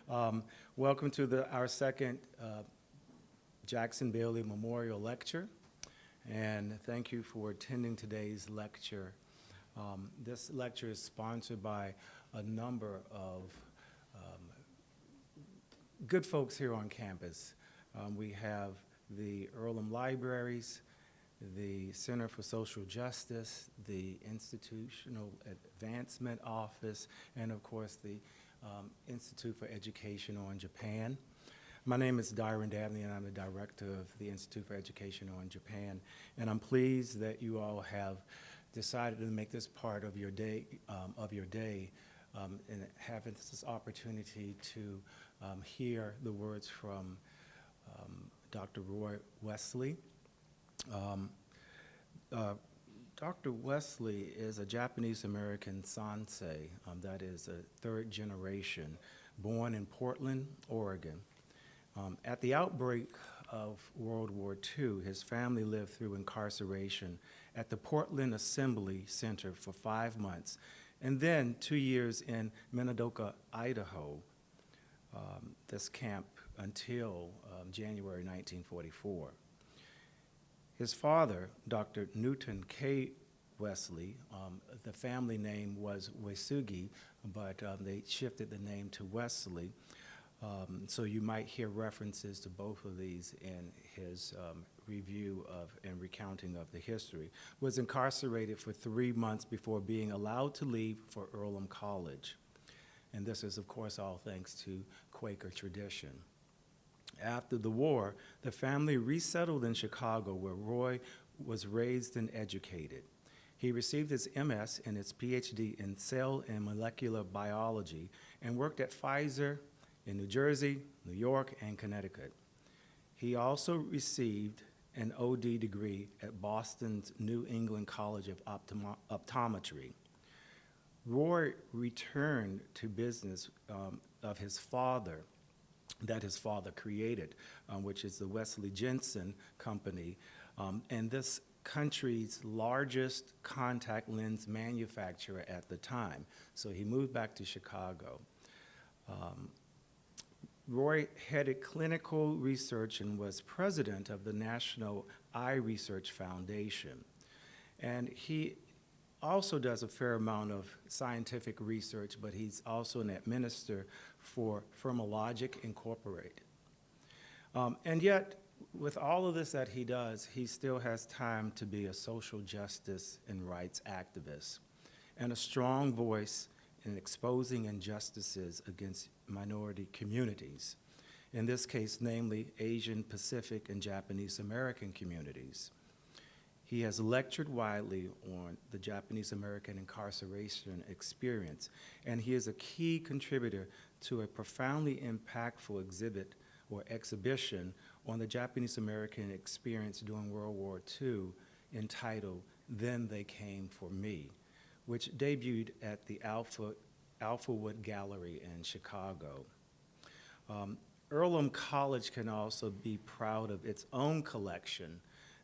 Welcome to our second Jackson Bailey Memorial Lecture, and thank you for attending today's lecture. This lecture is sponsored by a number of good folks here on campus. We have the Earlham Libraries, the Center for Social Justice, the Institutional Advancement Office, and of course the Institute for Education on Japan. My name is Dyron Dabney, and I'm the director of the Institute for Education on Japan. And I'm pleased that you all have decided to make this part of your day, and having this opportunity to hear the words from Dr. Roy Wesley. Dr. Wesley is a Japanese-American Sansei, that is a third generation, born in Portland, Oregon. At the outbreak of World War II, his family lived through incarceration at the Portland Assembly Center for 5 months, and then 2 years in Minidoka, Idaho, this camp until January 1944. His father, Dr. Newton K. Wesley, the family name was Wesugi, but they shifted the name to Wesley. So you might hear references to both of these in his review of and recounting of the history. Was incarcerated for 3 months before being allowed to leave for Earlham College. And this is, of course, all thanks to Quaker tradition. After the war, the family resettled in Chicago, where Roy was raised and educated. He received his MS and his PhD in cell and molecular biology and worked at Pfizer in New Jersey, New York, and Connecticut. He also received an OD degree at Boston's New England College of Optometry. Roy returned to business of his father, that his father created, which is the Wesley Jensen Company, and this country's largest contact lens manufacturer at the time. So he moved back to Chicago. Roy headed clinical research and was president of the National Eye Research Foundation. And he also does a fair amount of scientific research, but he's also an administrator for Firmologic Incorporated. And yet, with all of this that he does, he still has time to be a social justice and rights activist and a strong voice in exposing injustices against minority communities, in this case, namely Asian, Pacific, and Japanese American communities. He has lectured widely on the Japanese American incarceration experience, and he is a key contributor to a profoundly impactful exhibit or exhibition on the Japanese American experience during World War II entitled "Then They Came for Me," which debuted at the Alphawood Gallery in Chicago. Earlham College can also be proud of its own collection,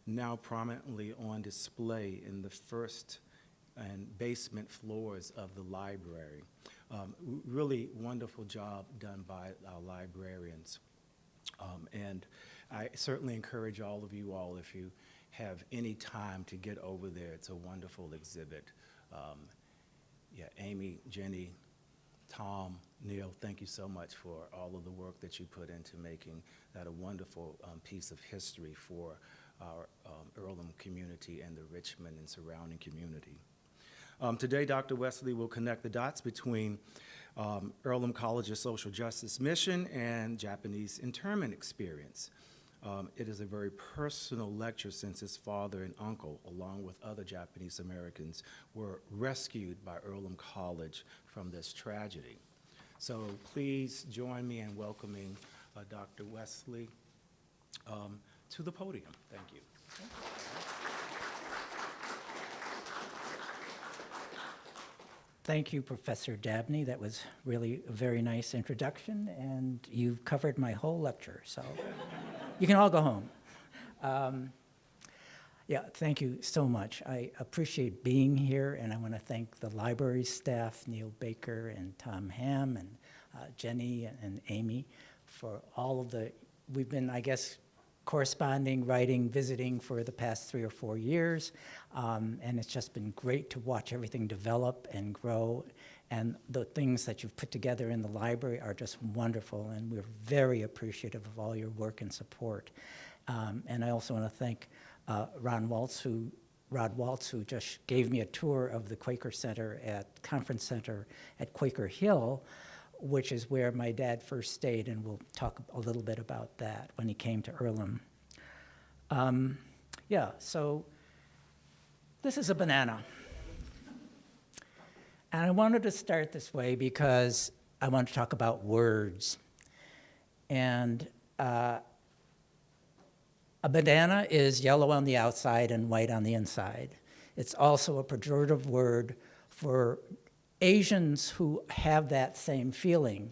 now prominently on display in the first and basement floors of the library. Really wonderful job done by our librarians. And I certainly encourage all of you all, if you have any time, to get over there. It's a wonderful exhibit. Amy, Jenny, Tom, Neil, thank you so much for all of the work that you put into making that a wonderful piece of history for our Earlham community and the Richmond and surrounding community. Today, Dr. Wesley will connect the dots between Earlham College's social justice mission and Japanese internment experience. It is a very personal lecture since his father and uncle, along with other Japanese Americans, were rescued by Earlham College from this tragedy. So please join me in welcoming Dr. Wesley to the podium. Thank you. Thank you, Professor Dabney. That was really a very nice introduction, and you've covered my whole lecture, so you can all go home. Yeah, thank you so much. I appreciate being here, and I want to thank the library staff, Neil Baker and Tom Ham, and Jenny and Amy, for all of we've been, I guess, corresponding, writing, visiting for the past 3 or 4 years. And it's just been great to watch everything develop and grow. And the things that you've put together in the library are just wonderful. And we're very appreciative of all your work and support. And I also want to thank Rod Waltz, who just gave me a tour of the Quaker Conference Center at Quaker Hill, which is where my dad first stayed, and we'll talk a little bit about that when he came to Earlham. So this is a banana. And I wanted to start this way because I want to talk about words. And a banana is yellow on the outside and white on the inside. It's also a pejorative word for Asians who have that same feeling,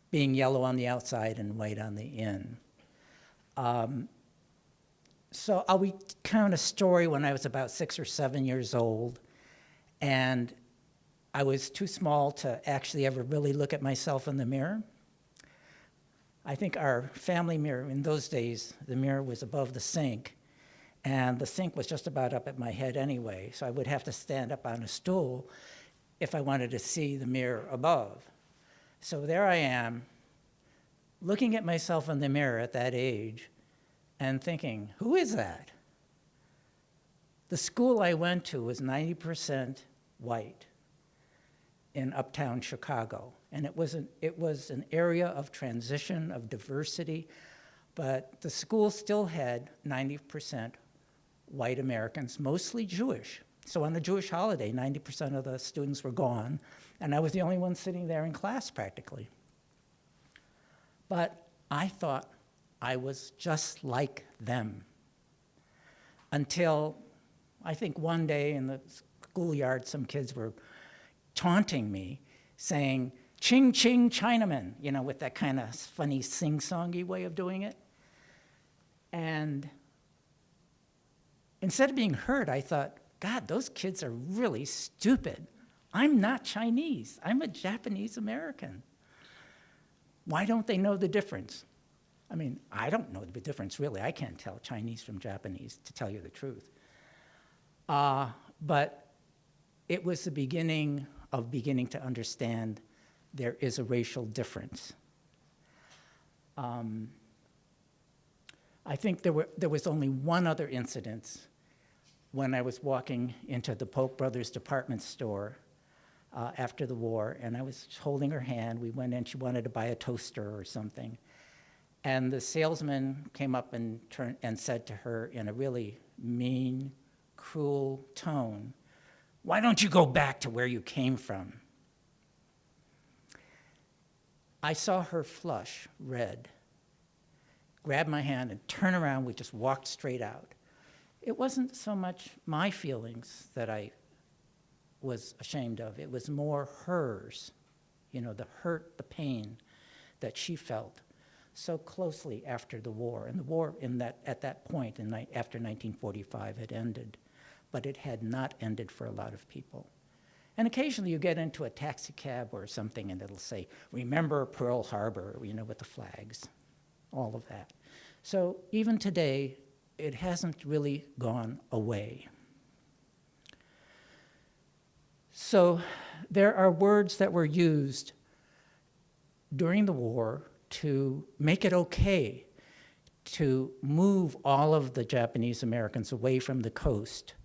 being yellow on the outside and white on the in. So I'll recount a story when I was about 6 or 7 years old, and I was too small to actually ever really look at myself in the mirror. I think our family mirror, in those days, the mirror was above the sink, and the sink was just about up at my head anyway, so I would have to stand up on a stool if I wanted to see the mirror above. So there I am, looking at myself in the mirror at that age and thinking, who is that? The school I went to was 90% white in uptown Chicago. And it was an area of transition, of diversity, but the school still had 90% white Americans, mostly Jewish. So on a Jewish holiday, 90% of the students were gone, and I was the only one sitting there in class practically. But I thought I was just like them until I think one day in the schoolyard, some kids were taunting me, saying, "Ching, ching, Chinaman," with that kind of funny sing-songy way of doing it. And instead of being hurt, I thought, God, those kids are really stupid. I'm not Chinese. I'm a Japanese American. Why don't they know the difference? I mean, I don't know the difference, really. I can't tell Chinese from Japanese, to tell you the truth. But it was the beginning to understand there is a racial difference. I think there was only one other incident when I was walking into the Polk Brothers department store after the war, and I was holding her hand. We went in, she wanted to buy a toaster or something. And the salesman came up and said to her in a really mean, cruel tone, "Why don't you go back to where you came from?" I saw her flush red, grab my hand and turn around. We just walked straight out. It wasn't so much my feelings that I was ashamed of. It was more hers, the hurt, the pain that she felt so closely after the war. And the war at that point, after 1945, had ended, but it had not ended for a lot of people. And occasionally you get into a taxi cab or something and it'll say, "Remember Pearl Harbor," with the flags, all of that. So even today, it hasn't really gone away. So there are words that were used during the war to make it okay to move all of the Japanese Americans away from the coast.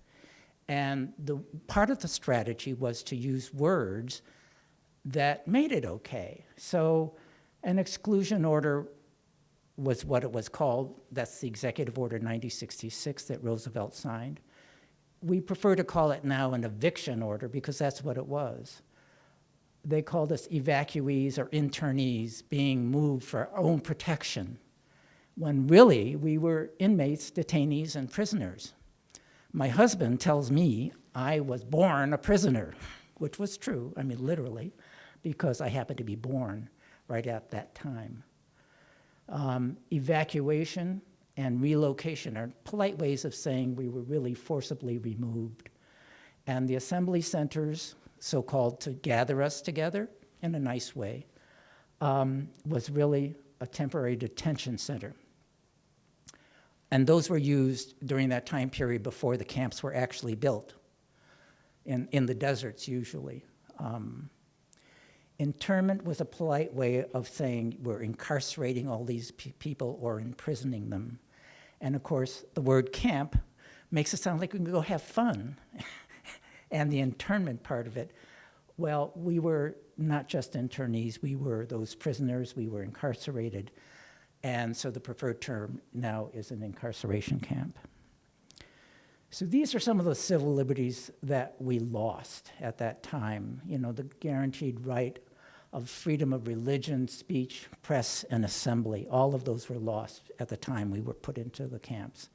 And part of the strategy was to use words that made it okay. So an exclusion order was what it was called. That's the Executive Order 9066 that Roosevelt signed. We prefer to call it now an eviction order because that's what it was. They called us evacuees or internees being moved for our own protection, when really we were inmates, detainees, and prisoners. My husband tells me I was born a prisoner, which was true, literally, because I happened to be born right at that time. Evacuation and relocation are polite ways of saying we were really forcibly removed. And the assembly centers, so-called to gather us together in a nice way, was really a temporary detention center. And those were used during that time period before the camps were actually built, in the deserts usually. Internment was a polite way of saying we're incarcerating all these people or imprisoning them. And of course, the word camp makes it sound like we can go have fun. And the internment part of it, well, we were not just internees, we were those prisoners, we were incarcerated. And so the preferred term now is an incarceration camp. So these are some of the civil liberties that we lost at that time. You know, the guaranteed right of freedom of religion, speech, press, and assembly. All of those were lost at the time we were put into the camps.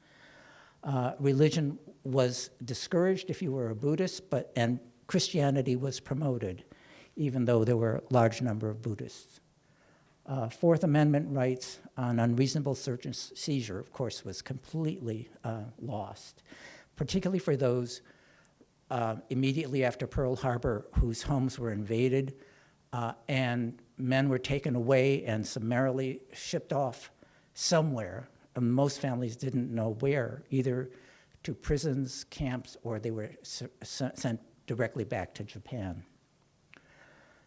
Religion was discouraged if you were a Buddhist, and Christianity was promoted, even though there were a large number of Buddhists. Fourth Amendment rights on unreasonable search and seizure, of course, was completely lost, particularly for those immediately after Pearl Harbor whose homes were invaded and men were taken away and summarily shipped off somewhere. And most families didn't know where, either to prisons, camps, or they were sent directly back to Japan.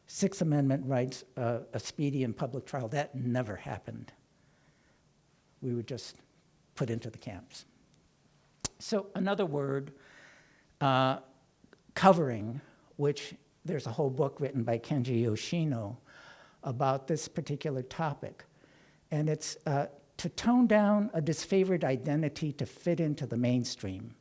Sixth Amendment rights, a speedy and public trial, that never happened. We were just put into the camps. So another word, covering, which there's a whole book written by Kenji Yoshino about this particular topic. And it's to tone down a disfavored identity to fit into the mainstream.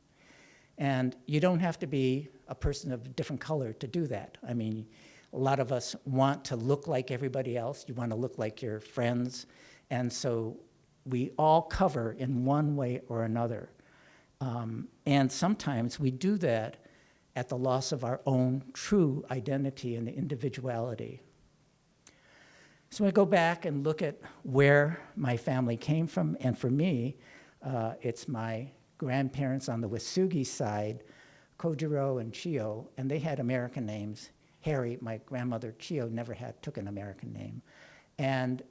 And you don't have to be a person of a different color to do that. I mean, a lot of us want to look like everybody else. You want to look like your friends. And so we all cover in one way or another. And sometimes we do that at the loss of our own true identity and individuality. So I go back and look at where my family came from, and for me, it's my grandparents on the Wasugi side, Kojiro and Chio, and they had American names. Harry, my grandmother Chio, never took an American name. And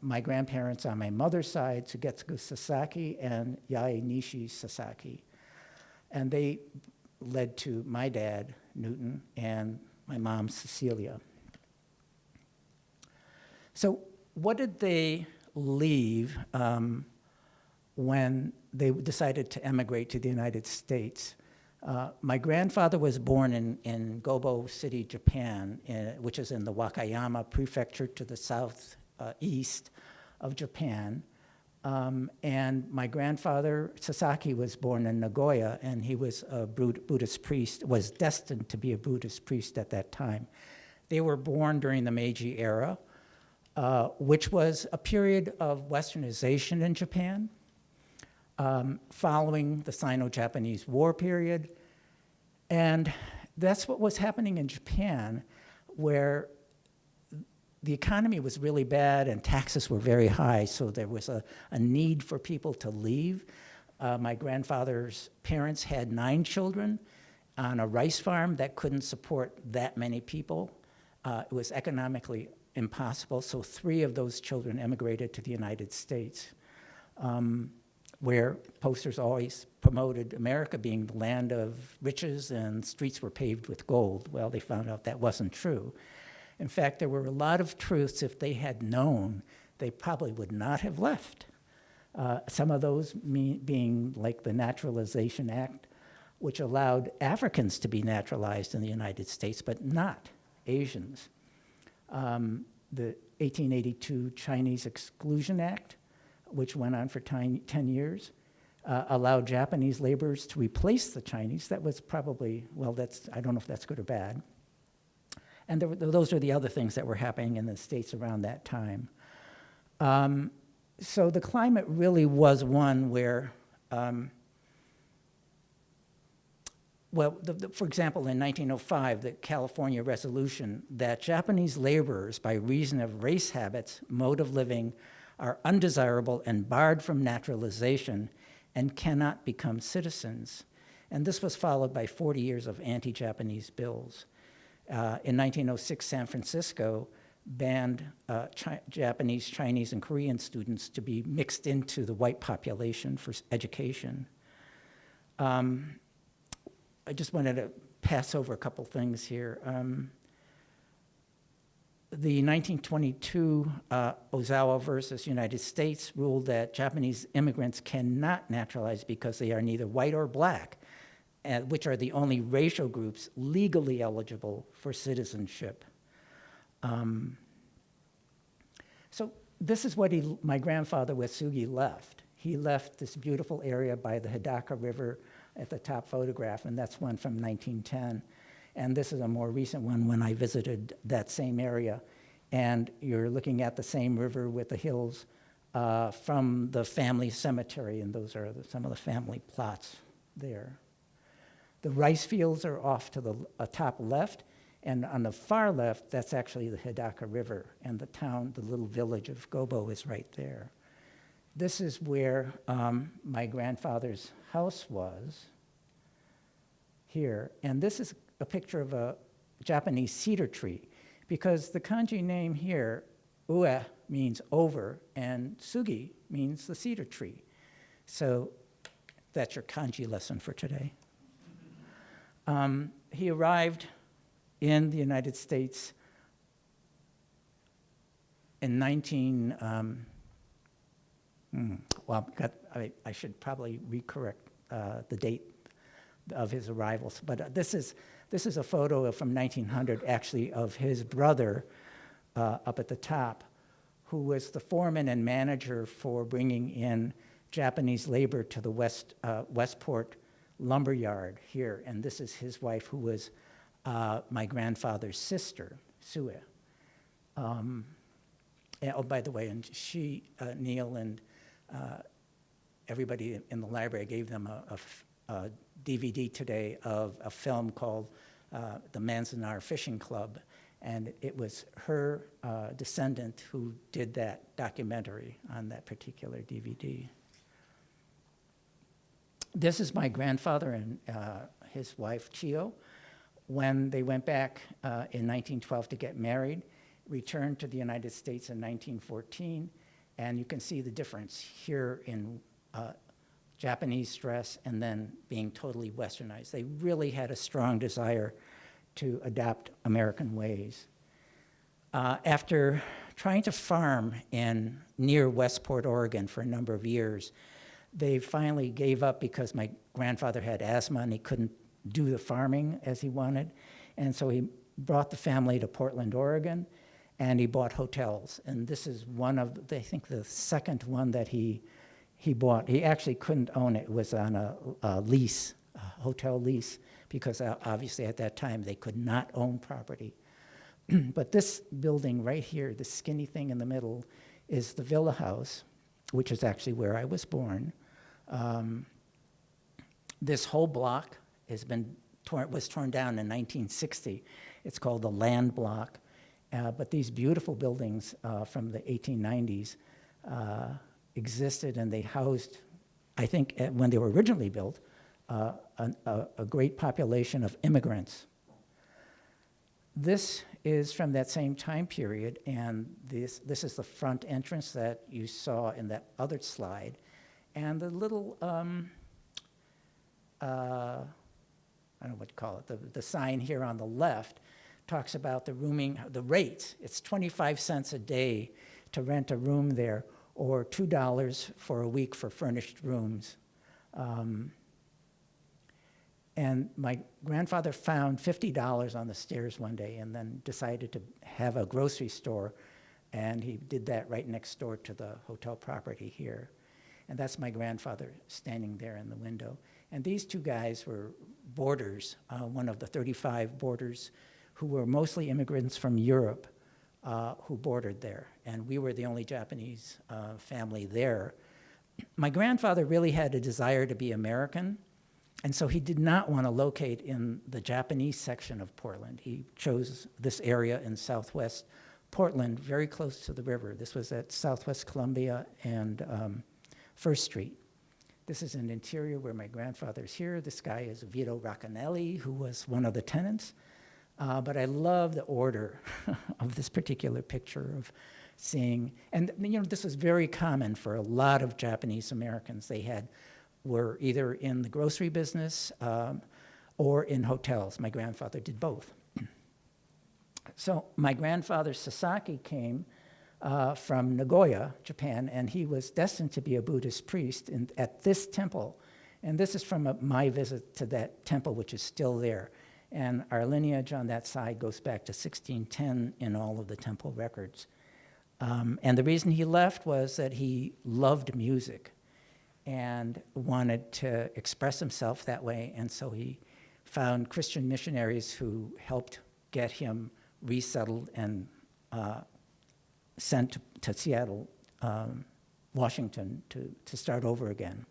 my grandparents on my mother's side, Sugetsugu Sasaki and Yae Nishi Sasaki. And they led to my dad, Newton, and my mom, Cecilia. So what did they leave when they decided to emigrate to the United States? My grandfather was born in Gobo City, Japan, which is in the Wakayama prefecture to the southeast of Japan. And my grandfather, Sasaki, was born in Nagoya, and he was a Buddhist priest, was destined to be a Buddhist priest at that time. They were born during the Meiji era, which was a period of westernization in Japan, following the Sino-Japanese War period. And that's what was happening in Japan, where the economy was really bad and taxes were very high, so there was a need for people to leave. My grandfather's parents had 9 children on a rice farm that couldn't support that many people. It was economically impossible, so 3 of those children emigrated to the United States, where posters always promoted America being the land of riches and streets were paved with gold. Well, they found out that wasn't true. In fact, there were a lot of truths, if they had known, they probably would not have left. Some of those being like the Naturalization Act, which allowed Africans to be naturalized in the United States, but not Asians. The 1882 Chinese Exclusion Act, which went on for 10 years, allowed Japanese laborers to replace the Chinese. That was probably, well, I don't know if that's good or bad. And those are the other things that were happening in the States around that time. So the climate really was one where, for example, in 1905, the California resolution that Japanese laborers, by reason of race habits, mode of living, are undesirable and barred from naturalization and cannot become citizens. And this was followed by 40 years of anti-Japanese bills. In 1906, San Francisco banned Japanese, Chinese, and Korean students to be mixed into the white population for education. I just wanted to pass over a couple things here. The 1922 Ozawa versus United States ruled that Japanese immigrants cannot naturalize because they are neither white or black, which are the only racial groups legally eligible for citizenship. So this is what my grandfather Wetsugi left. He left this beautiful area by the Hidaka River at the top photograph, and that's one from 1910. And this is a more recent one when I visited that same area. And you're looking at the same river with the hills from the family cemetery, and those are some of the family plots there. The rice fields are off to the top left, and on the far left, that's actually the Hidaka River, and the town, the little village of Gobo is right there. This is where my grandfather's house was, here, and this is a picture of a Japanese cedar tree, because the kanji name here, ue, means over, and sugi means the cedar tree. So that's your kanji lesson for today. He arrived in the United States in I should probably recorrect the date of his arrival, but this is a photo from 1900, actually, of his brother up at the top, who was the foreman and manager for bringing in Japanese labor to the Westport lumber yard here, and this is his wife, who was my grandfather's sister, Sue. And, oh, by the way, and she, Neil, and everybody in the library gave them a DVD today of a film called The Manzanar Fishing Club, and it was her descendant who did that documentary on that particular DVD. This is my grandfather and his wife, Chio, when they went back in 1912 to get married, returned to the United States in 1914, and you can see the difference here in Japanese dress and then being totally westernized. They really had a strong desire to adopt American ways. After trying to farm near Westport, Oregon for a number of years, they finally gave up because my grandfather had asthma and he couldn't do the farming as he wanted. And so he brought the family to Portland, Oregon, and he bought hotels. And this is one of, I think, the second one that he bought. He actually couldn't own it. It was on a lease, a hotel lease, because obviously at that time they could not own property. But this building right here, the skinny thing in the middle, is the Villa House, which is actually where I was born. This whole block was torn down in 1960. It's called the Land Block. But these beautiful buildings from the 1890s existed, and they housed, I think, when they were originally built, a great population of immigrants. This is from that same time period, and this is the front entrance that you saw in that other slide. And the little, I don't know what to call it, the sign here on the left talks about the rooming, the rates. It's 25 cents a day to rent a room there, or $2 for a week for furnished rooms. And my grandfather found $50 on the stairs one day and then decided to have a grocery store, and he did that right next door to the hotel property here. And that's my grandfather standing there in the window. And these two guys were boarders, one of the 35 boarders who were mostly immigrants from Europe who boarded there. And we were the only Japanese family there. My grandfather really had a desire to be American, and so he did not want to locate in the Japanese section of Portland. He chose this area in southwest Portland, very close to the river. This was at Southwest Columbia and First Street. This is an interior where my grandfather's here. This guy is Vito Raccanelli, who was one of the tenants. But I love the order of this particular picture of seeing, and this was very common for a lot of Japanese Americans. Were either in the grocery business or in hotels. My grandfather did both. So my grandfather Sasaki came from Nagoya, Japan, and he was destined to be a Buddhist priest at this temple. And this is from my visit to that temple, which is still there. And our lineage on that side goes back to 1610 in all of the temple records. And the reason he left was that he loved music and wanted to express himself that way. And so he found Christian missionaries who helped get him resettled and sent to Seattle, Washington, to start over again.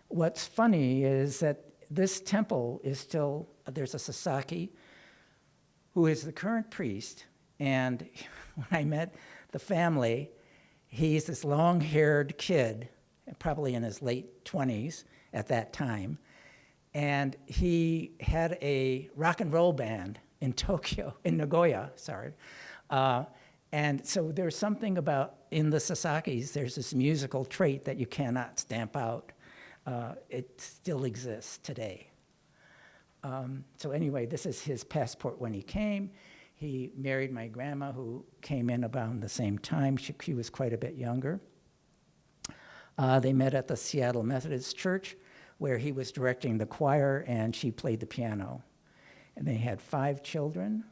What's funny is that this temple is still, there's a Sasaki who is the current priest, and when I met the family, he's this long-haired kid, probably in his late 20s at that time, and he had a rock and roll band in Nagoya, sorry. And so there's something about, in the Sasakis, there's this musical trait that you cannot stamp out. It still exists today. So anyway, this is his passport when he came. He married my grandma, who came in about the same time. She was quite a bit younger. They met at the Seattle Methodist Church, where he was directing the choir, and she played the piano. And they had 5 children,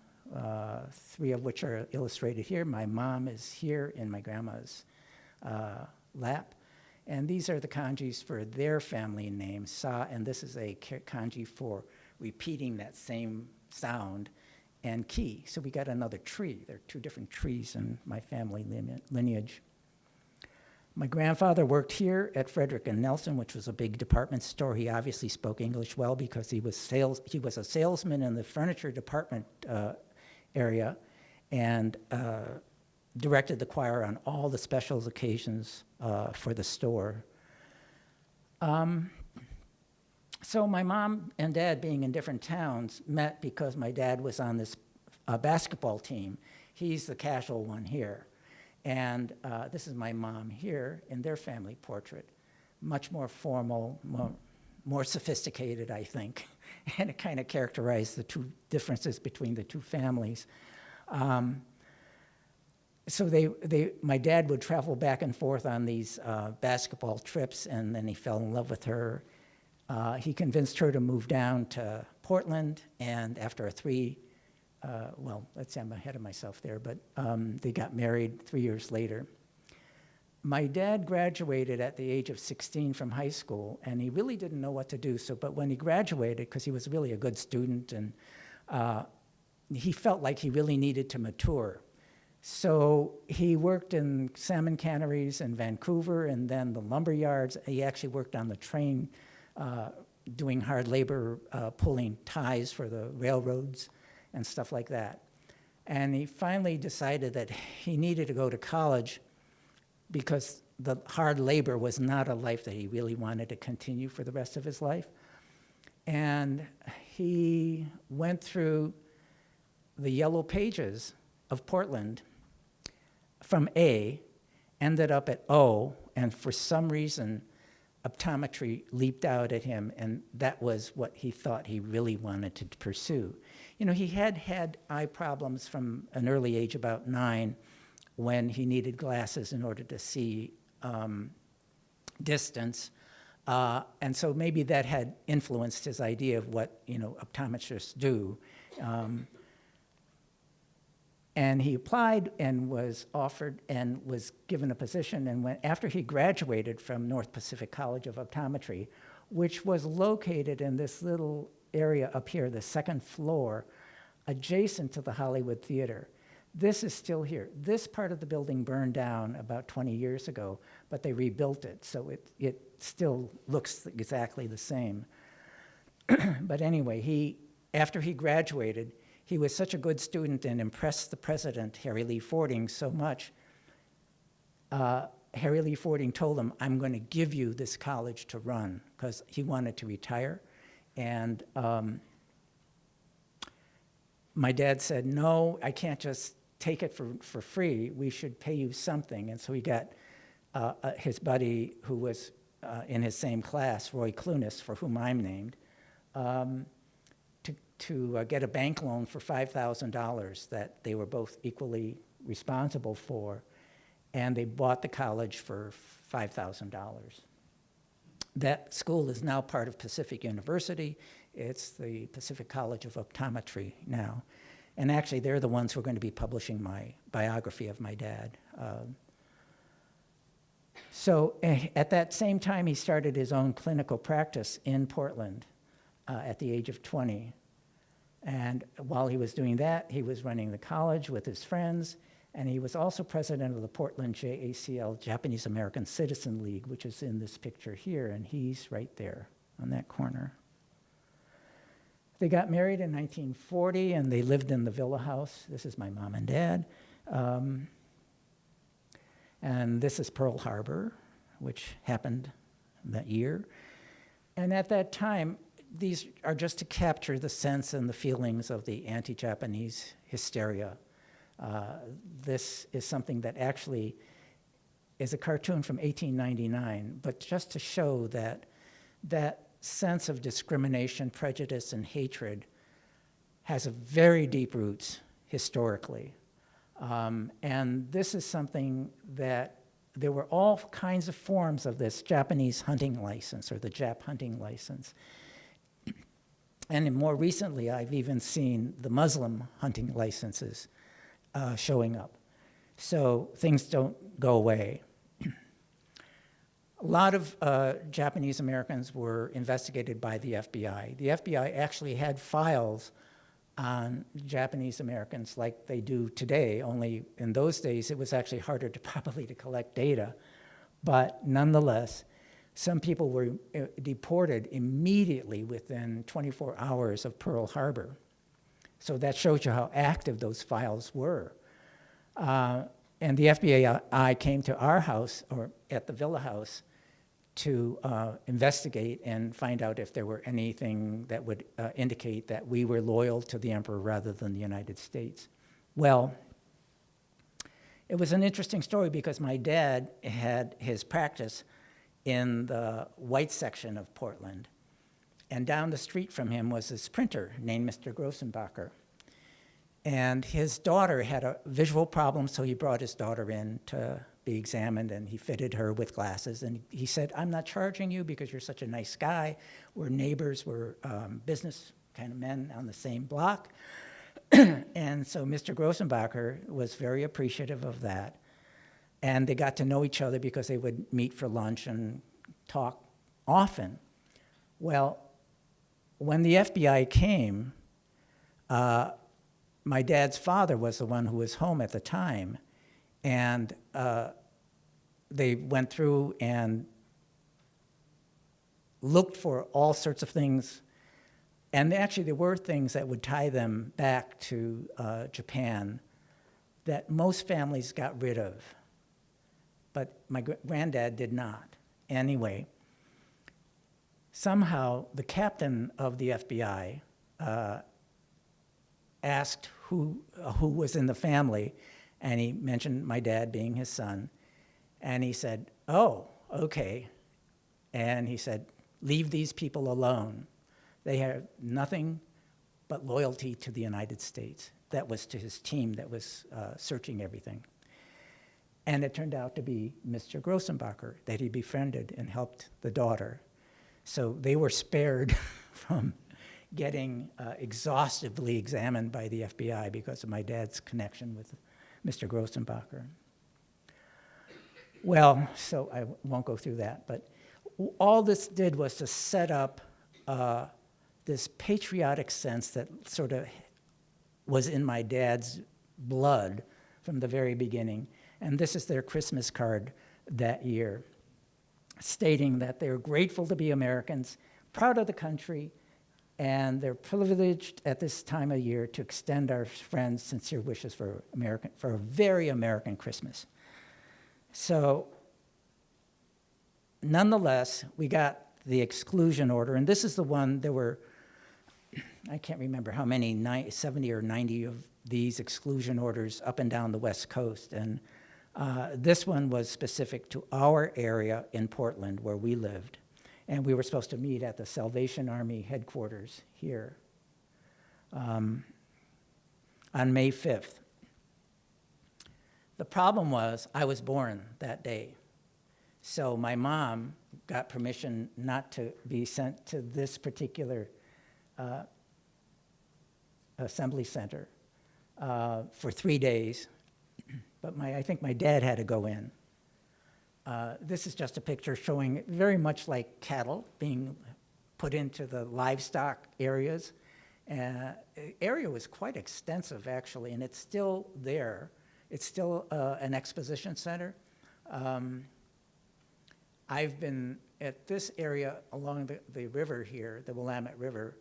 3 of which are illustrated here. My mom is here in my grandma's lap. And these are the kanjis for their family name, Sa, and this is a kanji for repeating that same sound, and Ki. So we got another tree. There are 2 different trees in my family lineage. My grandfather worked here at Frederick and Nelson, which was a big department store. He obviously spoke English well because he was a salesman in the furniture department area, and directed the choir on all the special occasions for the store. So my mom and dad, being in different towns, met because my dad was on this basketball team. He's the casual one here. And this is my mom here in their family portrait. Much more formal, more sophisticated, I think. And it kind of characterized the 2 differences between the 2 families. So my dad would travel back and forth on these basketball trips, and then he fell in love with her. He convinced her to move down to Portland, and after let's say I'm ahead of myself there, but they got married 3 years later. My dad graduated at the age of 16 from high school, and he really didn't know what to do. But when he graduated, because he was really a good student, and he felt like he really needed to mature. So he worked in salmon canneries in Vancouver and then the lumber yards. He actually worked on the train doing hard labor, pulling ties for the railroads and stuff like that. And he finally decided that he needed to go to college because the hard labor was not a life that he really wanted to continue for the rest of his life. And he went through the yellow pages of Portland from A, ended up at O, and for some reason, optometry leaped out at him, and that was what he thought he really wanted to pursue. He had eye problems from an early age, about 9, when he needed glasses in order to see distance. And so maybe that had influenced his idea of what, optometrists do. And he applied and was offered and was given a position. And after he graduated from North Pacific College of Optometry, which was located in this little area up here, the 2nd floor, adjacent to the Hollywood Theater. This is still here. This part of the building burned down about 20 years ago, but they rebuilt it, so it still looks exactly the same. But anyway, after he graduated, he was such a good student and impressed the president, Harry Lee Fording, so much. Harry Lee Fording told him, I'm going to give you this college to run, because he wanted to retire. And my dad said, no, I can't just take it for free. We should pay you something. And so he got his buddy who was in his same class, Roy Clunas, for whom I'm named, to get a bank loan for $5,000 that they were both equally responsible for, and they bought the college for $5,000. That school is now part of Pacific University. It's the Pacific College of Optometry now. And actually, they're the ones who are going to be publishing my biography of my dad. So at that same time, he started his own clinical practice in Portland at the age of 20. And while he was doing that, he was running the college with his friends, and he was also president of the Portland JACL, Japanese American Citizen League, which is in this picture here, and he's right there on that corner. They got married in 1940, and they lived in the villa house. This is my mom and dad. And this is Pearl Harbor, which happened that year. And at that time, these are just to capture the sense and the feelings of the anti-Japanese hysteria. This is something that actually is a cartoon from 1899, but just to show that that sense of discrimination, prejudice, and hatred has a very deep roots historically. And this is something that there were all kinds of forms of this Japanese hunting license, or the Jap hunting license. And more recently, I've even seen the Muslim hunting licenses showing up. So things don't go away. A lot of Japanese Americans were investigated by the FBI. The FBI actually had files on Japanese Americans like they do today, only in those days it was actually harder to properly to collect data. But nonetheless, some people were deported immediately within 24 hours of Pearl Harbor. So that shows you how active those files were. And the FBI came to our house, or at the Villa House, to investigate and find out if there were anything that would indicate that we were loyal to the emperor rather than the United States. Well, it was an interesting story because my dad had his practice in the white section of Portland, and down the street from him was this printer named Mr. Grossenbacher. And his daughter had a visual problem, so he brought his daughter in to be examined, and he fitted her with glasses. And he said, I'm not charging you because you're such a nice guy. We're neighbors, we're business kind of men on the same block. And so Mr. Grossenbacher was very appreciative of that. And they got to know each other because they would meet for lunch and talk often. Well, when the FBI came, my dad's father was the one who was home at the time, and they went through and looked for all sorts of things. And actually, there were things that would tie them back to Japan that most families got rid of, but my granddad did not. Anyway, somehow the captain of the FBI asked who was in the family, and he mentioned my dad being his son, and he said, oh, okay. And he said, leave these people alone. They have nothing but loyalty to the United States. That was to his team that was searching everything. And it turned out to be Mr. Grossenbacher that he befriended and helped the daughter. So they were spared from getting exhaustively examined by the FBI because of my dad's connection with Mr. Grossenbacher. Well, so I won't go through that, but all this did was to set up this patriotic sense that sort of was in my dad's blood from the very beginning. And this is their Christmas card that year, stating that they're grateful to be Americans, proud of the country, and they're privileged at this time of year to extend our friends sincere wishes for a very American Christmas. So, nonetheless, we got the exclusion order, and this is the one. There were I can't remember how many, 70 or 90 of these exclusion orders up and down the West Coast. And this one was specific to our area in Portland where we lived. And we were supposed to meet at the Salvation Army headquarters here on May 5th. The problem was I was born that day. So my mom got permission not to be sent to this particular assembly center for 3 days. But I think my dad had to go in. This is just a picture showing very much like cattle being put into the livestock areas. The area was quite extensive, actually, and it's still there. It's still an exposition center. I've been at this area along the river here, the Willamette River,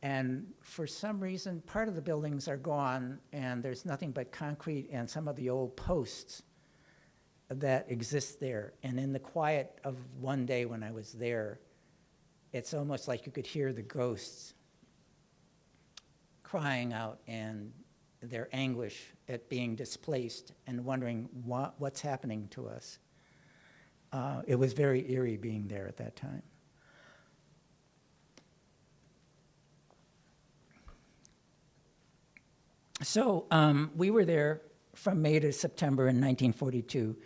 and for some reason, part of the buildings are gone, and there's nothing but concrete and some of the old posts that exist there. And in the quiet of one day when I was there, it's almost like you could hear the ghosts crying out and their anguish at being displaced and wondering what's happening to us. It was very eerie being there at that time. So we were there from May to September in 1942.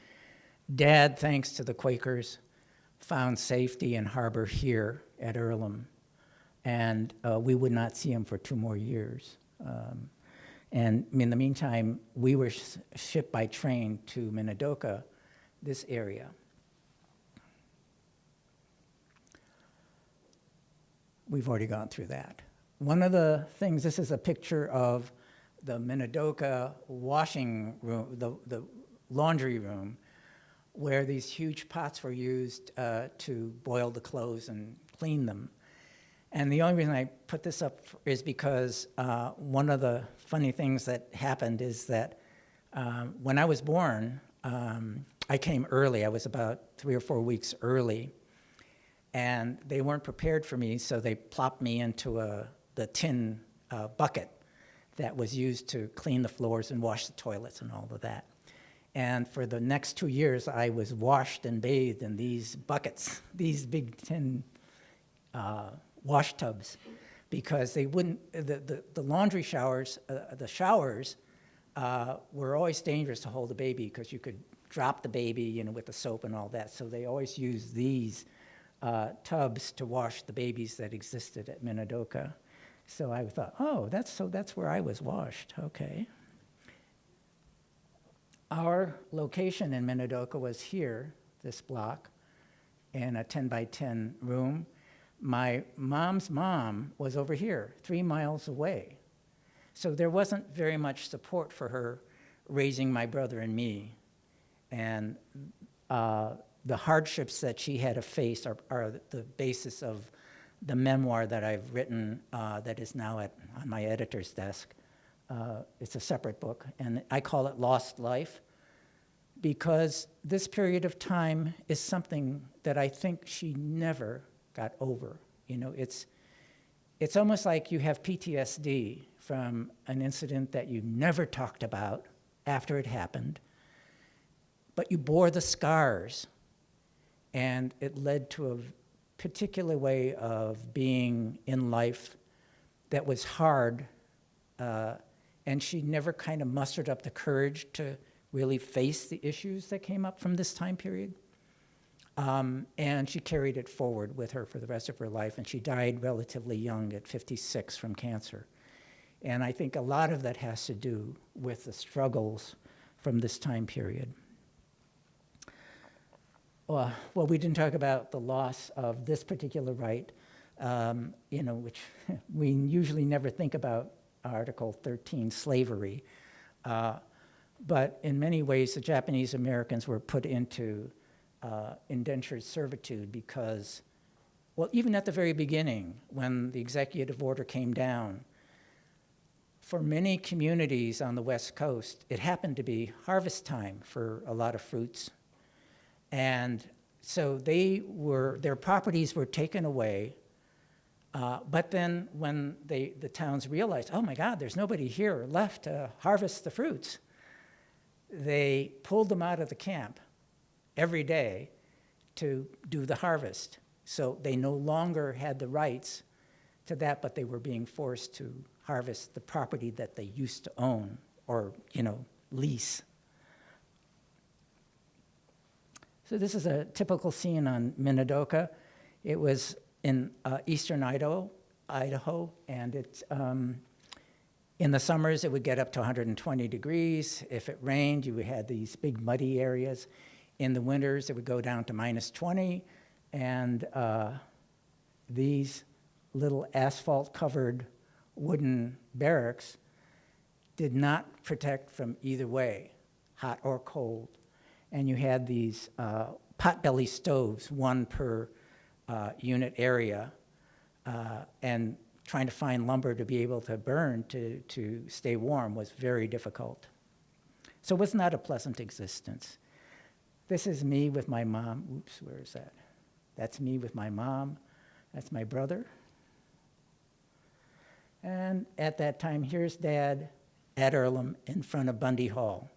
Dad, thanks to the Quakers, found safety and harbor here at Earlham, and we would not see him for 2 more years. And in the meantime, we were shipped by train to Minidoka, this area. We've already gone through that. One of the things, this is a picture of the Minidoka washing room, the laundry room, where these huge pots were used to boil the clothes and clean them. And the only reason I put this up is because one of the funny things that happened is that when I was born, I came early. I was about 3 or 4 weeks early. And they weren't prepared for me, so they plopped me into the tin bucket that was used to clean the floors and wash the toilets and all of that. And for the next 2 years, I was washed and bathed in these buckets, these big tin wash tubs, because they wouldn't, the laundry showers, the showers were always dangerous to hold a baby because you could drop the baby, with the soap and all that. So they always used these tubs to wash the babies that existed at Minidoka. So I thought, oh, that's where I was washed, okay. Our location in Minidoka was here, this block, in a 10 by 10 room. My mom's mom was over here, 3 miles away. So there wasn't very much support for her raising my brother and me. And the hardships that she had to face are the basis of the memoir that I've written that is now on my editor's desk. It's a separate book, and I call it Lost Life, because this period of time is something that I think she never got over. It's almost like you have PTSD from an incident that you never talked about after it happened, but you bore the scars, and it led to a particular way of being in life that was hard, and she never kind of mustered up the courage to really face the issues that came up from this time period. And she carried it forward with her for the rest of her life, and she died relatively young at 56 from cancer. And I think a lot of that has to do with the struggles from this time period. Well, we didn't talk about the loss of this particular right, which we usually never think about, Article 13, slavery. But in many ways, the Japanese Americans were put into indentured servitude because, well, even at the very beginning, when the executive order came down, for many communities on the West Coast, it happened to be harvest time for a lot of fruits. And so their properties were taken away. But then when the towns realized, oh my God, there's nobody here left to harvest the fruits, they pulled them out of the camp every day to do the harvest. So they no longer had the rights to that, but they were being forced to harvest the property that they used to own or, lease. So this is a typical scene on Minidoka. It was in eastern Idaho, and in the summers it would get up to 120 degrees. If it rained, you had these big muddy areas. In the winters, it would go down to -20, and these little asphalt-covered wooden barracks did not protect from either way, hot or cold. And you had these potbelly stoves, one per unit area, and trying to find lumber to be able to burn to stay warm was very difficult. So it was not a pleasant existence. This is me with my mom. Oops, where is that? That's me with my mom. That's my brother. And at that time, here's Dad at Earlham in front of Bundy Hall.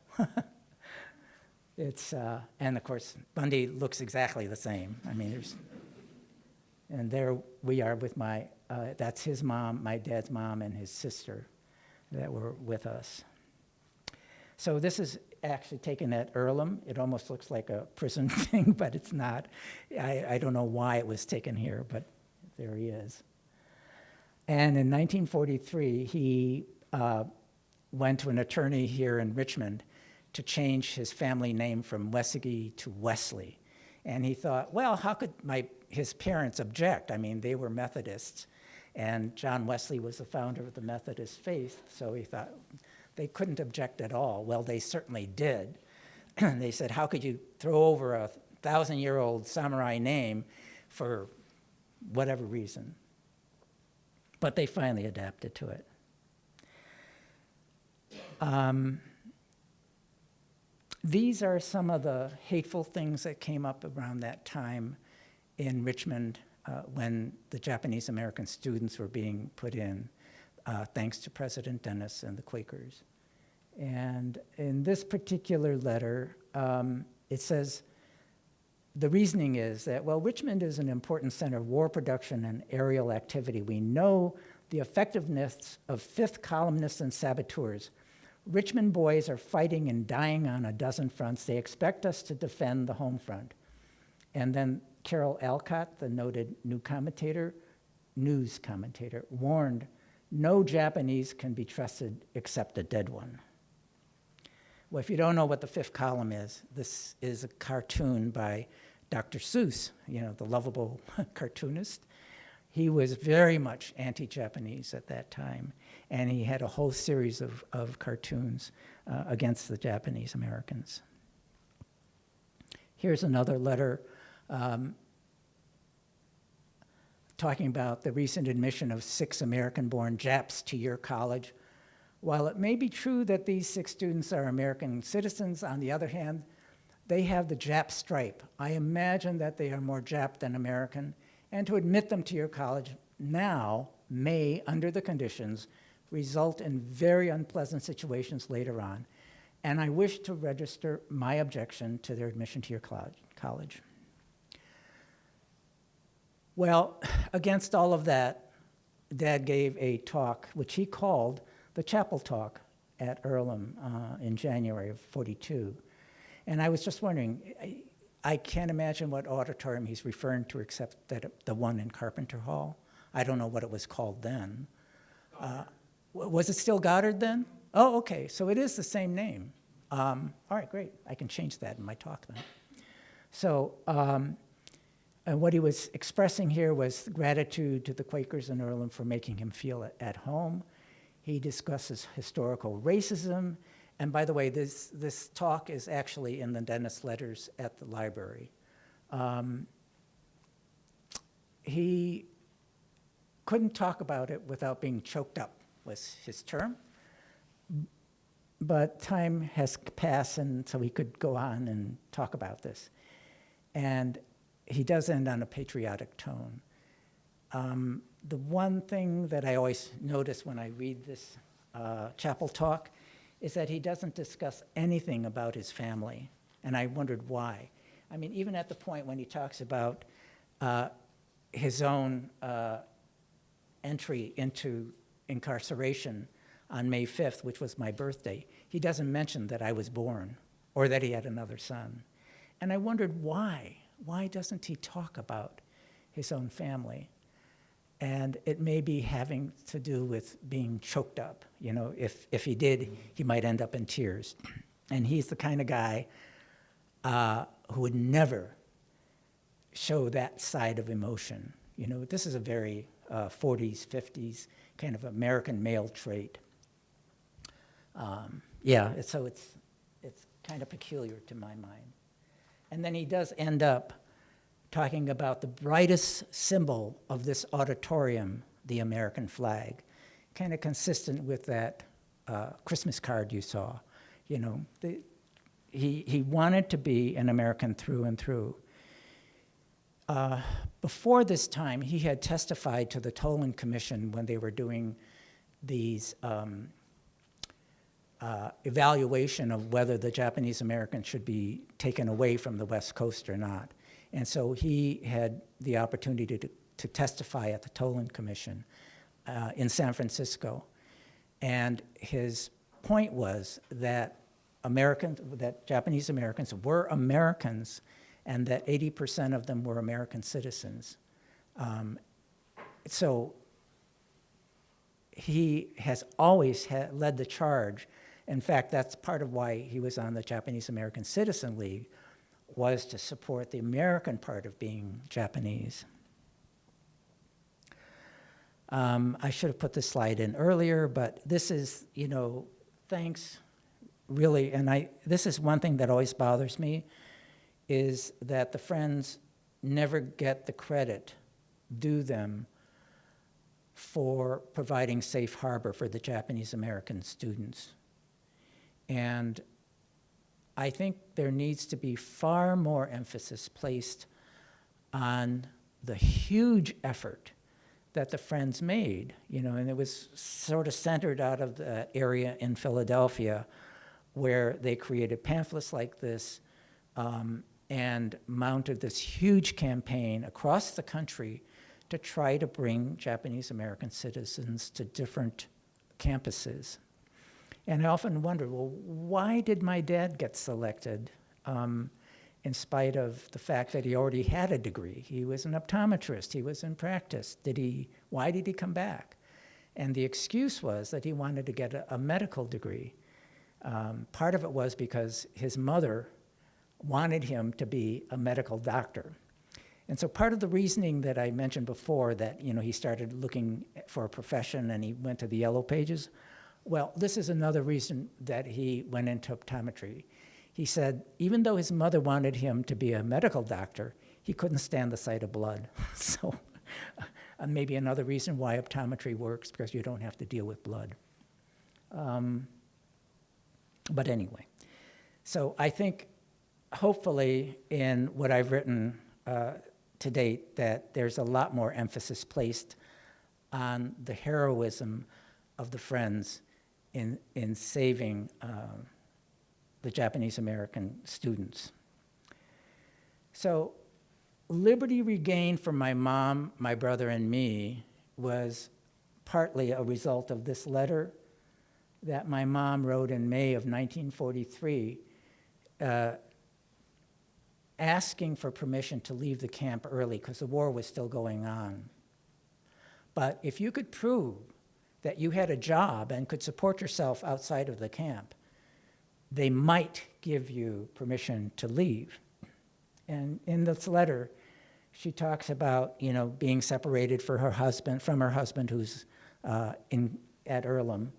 And of course, Bundy looks exactly the same. I mean, and there we are with that's his mom, my dad's mom, and his sister that were with us. So this is actually taken at Earlham. It almost looks like a prison thing, but it's not. I don't know why it was taken here, but there he is. And in 1943, he went to an attorney here in Richmond to change his family name from Wesley to Wesley. And he thought, well, how could his parents object? I mean, they were Methodists, and John Wesley was the founder of the Methodist faith, so he thought they couldn't object at all. Well, they certainly did. They said, how could you throw over a 1,000-year-old samurai name for whatever reason? But they finally adapted to it. These are some of the hateful things that came up around that time in Richmond when the Japanese American students were being put in, thanks to President Dennis and the Quakers. And in this particular letter, it says, the reasoning is that, well, Richmond is an important center of war production and aerial activity. We know the effectiveness of fifth columnists and saboteurs. Richmond boys are fighting and dying on a dozen fronts. They expect us to defend the home front. And then Carol Alcott, the noted news commentator, warned, no Japanese can be trusted except a dead one. Well, if you don't know what the fifth column is, this is a cartoon by Dr. Seuss, the lovable cartoonist. He was very much anti-Japanese at that time, and he had a whole series of cartoons against the Japanese Americans. Here's another letter talking about the recent admission of 6 American-born Japs to your college. While it may be true that these 6 students are American citizens, on the other hand, they have the Jap stripe. I imagine that they are more Jap than American, and to admit them to your college now may, under the conditions, result in very unpleasant situations later on, and I wish to register my objection to their admission to your college. Well, against all of that, Dad gave a talk, which he called the Chapel Talk at Earlham in January of '42. And I was just wondering, I can't imagine what auditorium he's referring to except that the one in Carpenter Hall. I don't know what it was called then. Was it still Goddard then? Oh, okay, so it is the same name. All right, great. I can change that in my talk then. So, and what he was expressing here was gratitude to the Quakers in Earlham for making him feel at home. He discusses historical racism. And by the way, this talk is actually in the Dennis letters at the library. He couldn't talk about it without being choked up, was his term. But time has passed, and so he could go on and talk about this. And he does end on a patriotic tone. the one thing that I always notice when I read this chapel talk is that he doesn't discuss anything about his family, and I wondered why. I mean, even at the point when he talks about his own entry into incarceration on May 5th, which was my birthday, he doesn't mention that I was born or that he had another son. And I wondered why. Why doesn't he talk about his own family? And it may be having to do with being choked up. You know, if he did, he might end up in tears. And he's the kind of guy who would never show that side of emotion. You know, this is a very 40s, 50s kind of American male trait. So it's kind of peculiar to my mind. And then he does end up talking about the brightest symbol of this auditorium, the American flag, kind of consistent with that Christmas card you saw. You know, he wanted to be an American through and through. Before this time, he had testified to the Toland Commission when they were doing these evaluation of whether the Japanese Americans should be taken away from the West Coast or not. And so he had the opportunity to testify at the Toland Commission in San Francisco. And his point was that Japanese Americans were Americans and that 80% of them were American citizens. So he has always led the charge. In fact, that's part of why he was on the Japanese American Citizen League, was to support the American part of being Japanese. I should have put this slide in earlier, but this is, you know, thanks, really, and this is one thing that always bothers me, is that the Friends never get the credit due them for providing safe harbor for the Japanese American students. And I think there needs to be far more emphasis placed on the huge effort that the Friends made, you know, and it was sort of centered out of the area in Philadelphia where they created pamphlets like this and mounted this huge campaign across the country to try to bring Japanese American citizens to different campuses. And I often wonder, well, why did my dad get selected in spite of the fact that he already had a degree? He was an optometrist. He was in practice. Why did he come back? And the excuse was that he wanted to get a medical degree. Part of it was because his mother wanted him to be a medical doctor. And so part of the reasoning that I mentioned before, that, you know, he started looking for a profession and he went to the Yellow Pages, well, this is another reason that he went into optometry. He said, even though his mother wanted him to be a medical doctor, he couldn't stand the sight of blood. So maybe another reason why optometry works, because you don't have to deal with blood. But anyway, so I think hopefully in what I've written to date that there's a lot more emphasis placed on the heroism of the Friends in saving the Japanese American students. So liberty regained for my mom, my brother, and me was partly a result of this letter that my mom wrote in May of 1943, asking for permission to leave the camp early because the war was still going on. But if you could prove that you had a job and could support yourself outside of the camp, they might give you permission to leave. And in this letter, she talks about, you know, being separated from her husband who's at Earlham,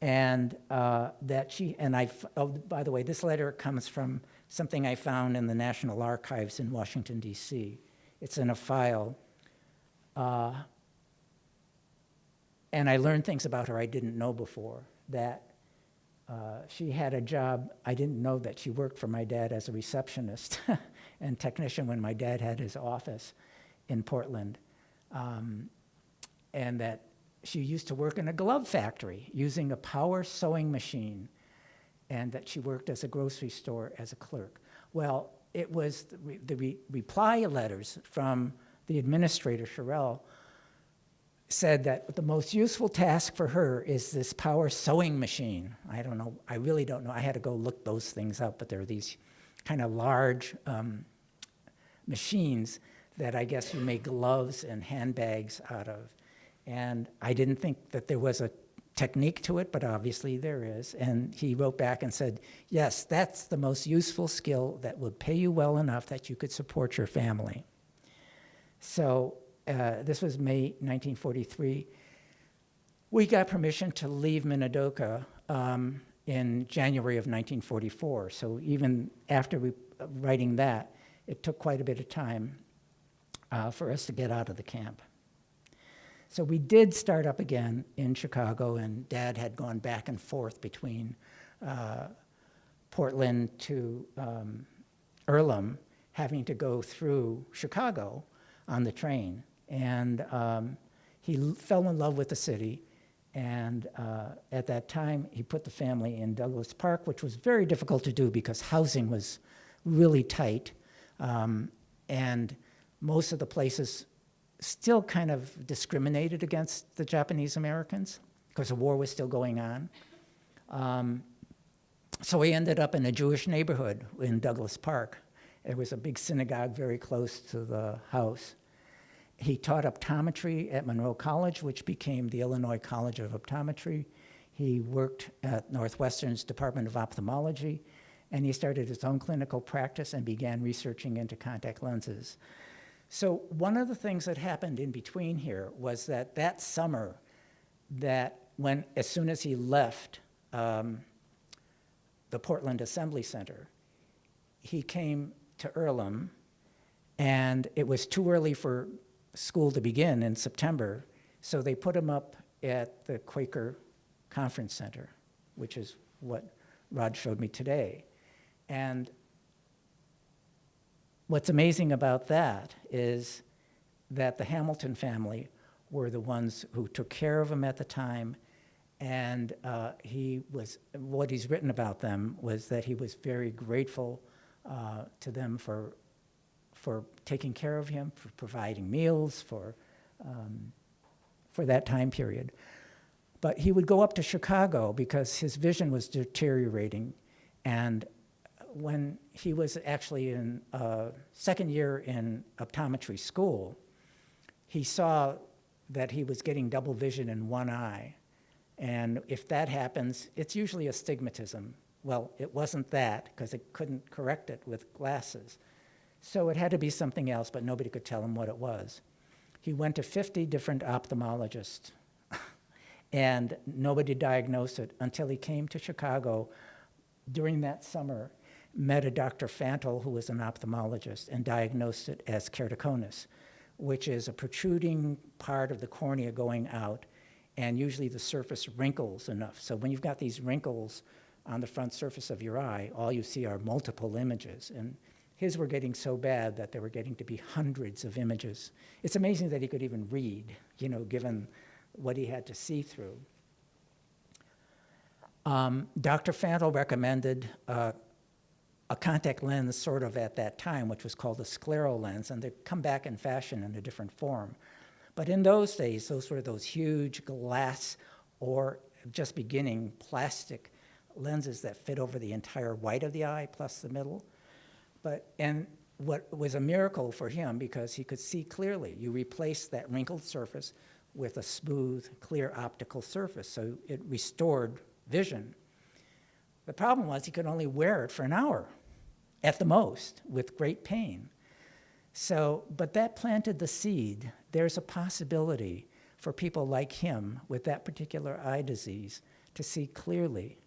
and by the way, this letter comes from something I found in the National Archives in Washington, D.C. It's in a file. And I learned things about her I didn't know before, that she had a job. I didn't know that she worked for my dad as a receptionist and technician when my dad had his office in Portland. and that she used to work in a glove factory using a power sewing machine, and that she worked as a grocery store as a clerk. Well, it was the reply letters from the administrator, Sherelle, said that the most useful task for her is this power sewing machine. I don't know, I really don't know. I had to go look those things up, but there are these kind of large machines that I guess you make gloves and handbags out of. And I didn't think that there was a technique to it, but obviously there is. And he wrote back and said, yes, that's the most useful skill that would pay you well enough that you could support your family. So this was May 1943. We got permission to leave Minidoka in January of 1944. So even after writing that, it took quite a bit of time for us to get out of the camp. So we did start up again in Chicago, and Dad had gone back and forth between Portland to Earlham, having to go through Chicago on the train. And he fell in love with the city, and at that time, he put the family in Douglas Park, which was very difficult to do because housing was really tight, and most of the places still kind of discriminated against the Japanese Americans because the war was still going on. So we ended up in a Jewish neighborhood in Douglas Park. There was a big synagogue very close to the house. He taught optometry at Monroe College, which became the Illinois College of Optometry. He worked at Northwestern's Department of Ophthalmology, and he started his own clinical practice and began researching into contact lenses. So one of the things that happened in between here was that summer, as soon as he left the Portland Assembly Center, he came to Earlham, and it was too early for school to begin in September, so they put him up at the Quaker Conference Center, which is what Rod showed me today. And what's amazing about that is that the Hamilton family were the ones who took care of him at the time, and what he's written about them was that he was very grateful to them for taking care of him, for providing meals, for that time period. But he would go up to Chicago because his vision was deteriorating, and when he was actually in second year in optometry school, he saw that he was getting double vision in one eye. And if that happens, it's usually astigmatism. Well, it wasn't that because it couldn't correct it with glasses. So it had to be something else, but nobody could tell him what it was. He went to 50 different ophthalmologists, and nobody diagnosed it until he came to Chicago during that summer, met a Dr. Fantle, who was an ophthalmologist, and diagnosed it as keratoconus, which is a protruding part of the cornea going out, and usually the surface wrinkles enough. So when you've got these wrinkles on the front surface of your eye, all you see are multiple images. And his were getting so bad that there were getting to be hundreds of images. It's amazing that he could even read, given what he had to see through. Dr. Fantle recommended a contact lens sort of at that time, which was called a scleral lens, and they'd come back in fashion in a different form. But in those days, those were those huge glass or just beginning plastic lenses that fit over the entire white of the eye plus the middle. And what was a miracle for him, because he could see clearly, you replaced that wrinkled surface with a smooth, clear optical surface, so it restored vision. The problem was he could only wear it for an hour at the most with great pain. But that planted the seed. There's a possibility for people like him with that particular eye disease to see clearly.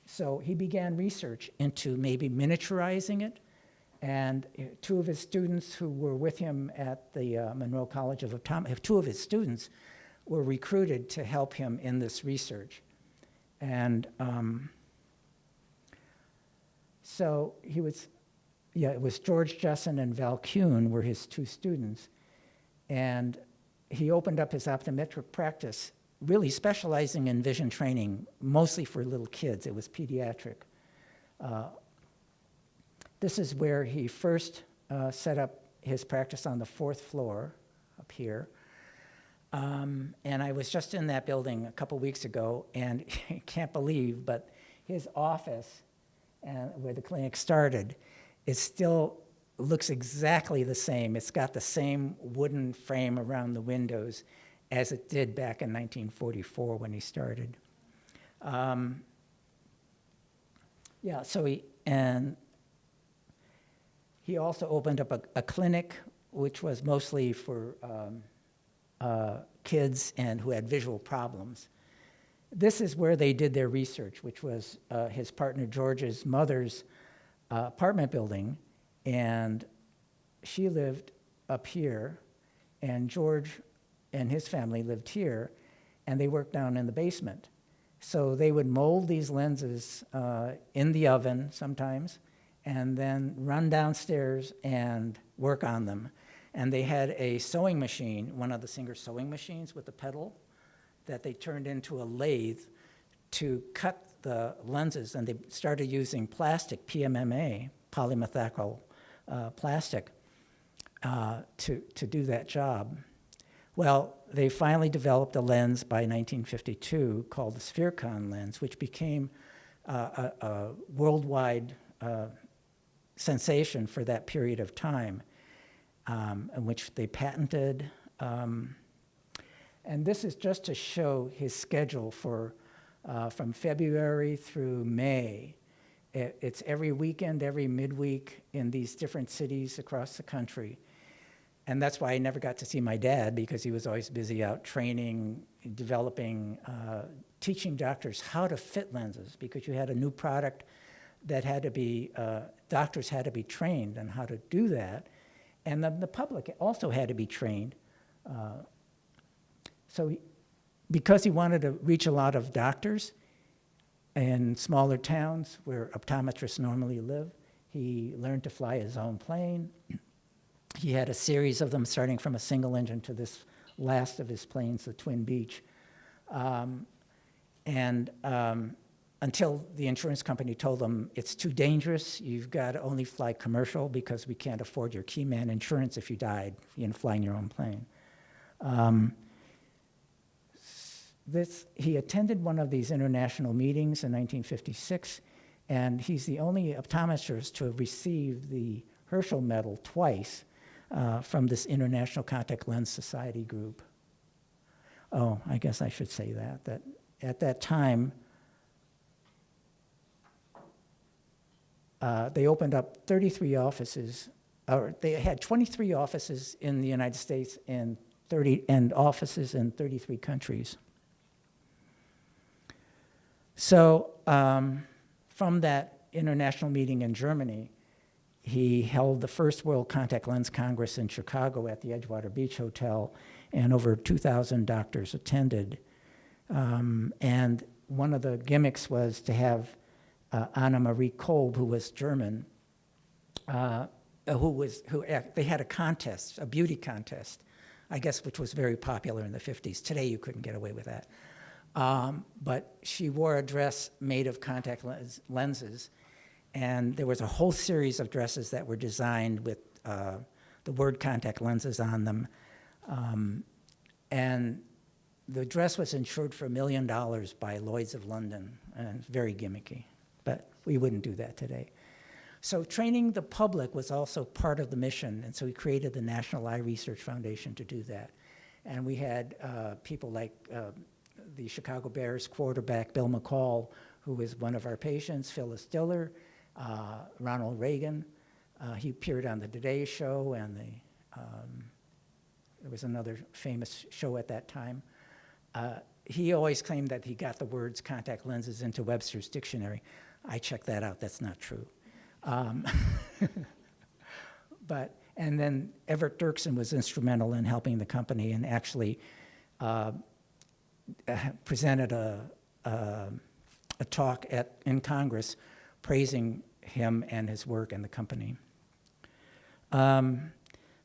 So he began research into maybe miniaturizing it, and two of his students who were with him at the Monroe College of Optometry, two of his students were recruited to help him in this research. And so it was George Jessen and Val Kuhn were his two students. And he opened up his optometric practice, really specializing in vision training, mostly for little kids. It was pediatric. This is where he first set up his practice on the 4th floor up here. And I was just in that building a couple weeks ago, and I can't believe, but his office, where the clinic started, it still looks exactly the same. It's got the same wooden frame around the windows as it did back in 1944 when he started. Yeah, so he also opened up a clinic, which was mostly for kids and who had visual problems. This is where they did their research, which was his partner George's mother's apartment building, and she lived up here, and George and his family lived here, and they worked down in the basement. So they would mold these lenses in the oven sometimes, and then run downstairs and work on them. And they had a sewing machine, one of the Singer sewing machines with a pedal, that they turned into a lathe to cut the lenses, and they started using plastic, PMMA, polymethacryl plastic, to do that job. Well, they finally developed a lens by 1952 called the Spherecon lens, which became a worldwide sensation for that period of time, in which they patented. And this is just to show his schedule for from February through May. It's every weekend, every midweek in these different cities across the country. And that's why I never got to see my dad, because he was always busy out training, developing, teaching doctors how to fit lenses, because you had a new product that had to be, doctors had to be trained on how to do that. And the public also had to be trained. Because he wanted to reach a lot of doctors in smaller towns where optometrists normally live, he learned to fly his own plane. He had a series of them, starting from a single engine to this last of his planes, the Twin Beach. Until the insurance company told him, it's too dangerous, you've got to only fly commercial because we can't afford your key man insurance if you died flying your own plane. He attended one of these international meetings in 1956, and he's the only optometrist to have received the Herschel Medal twice from this International Contact Lens Society group. Oh, I guess I should say that at that time, they opened up 33 offices, or they had 23 offices in the United States and offices in 33 countries. So from that international meeting in Germany, he held the first World Contact Lens Congress in Chicago at the Edgewater Beach Hotel, and over 2,000 doctors attended. And one of the gimmicks was to have Anna Marie Kolb, who was German, they had a contest, a beauty contest, I guess, which was very popular in the 50s. Today you couldn't get away with that. But she wore a dress made of contact lenses, and there was a whole series of dresses that were designed with the word contact lenses on them. And the dress was insured for $1 million by Lloyd's of London, and it's very gimmicky, but we wouldn't do that today. So training the public was also part of the mission, and so we created the National Eye Research Foundation to do that. And we had people like the Chicago Bears quarterback, Bill McCall, who was one of our patients, Phyllis Diller, Ronald Reagan. He appeared on the Today Show, and there was another famous show at that time. He always claimed that he got the words contact lenses into Webster's dictionary. I checked that out, that's not true. And then Everett Dirksen was instrumental in helping the company, and actually presented a talk in Congress praising him and his work and the company.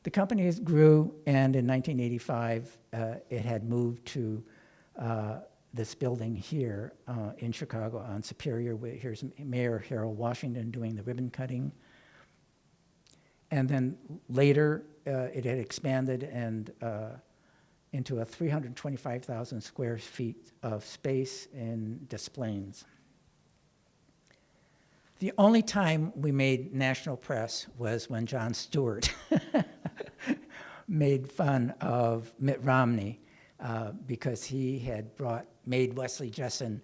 The company grew, and in 1985, it had moved to this building here in Chicago on Superior. Here's Mayor Harold Washington doing the ribbon cutting. And then later, it had expanded and into a 325,000 square feet of space in Des Plaines. The only time we made national press was when Jon Stewart made fun of Mitt Romney because he had made Wesley Jessen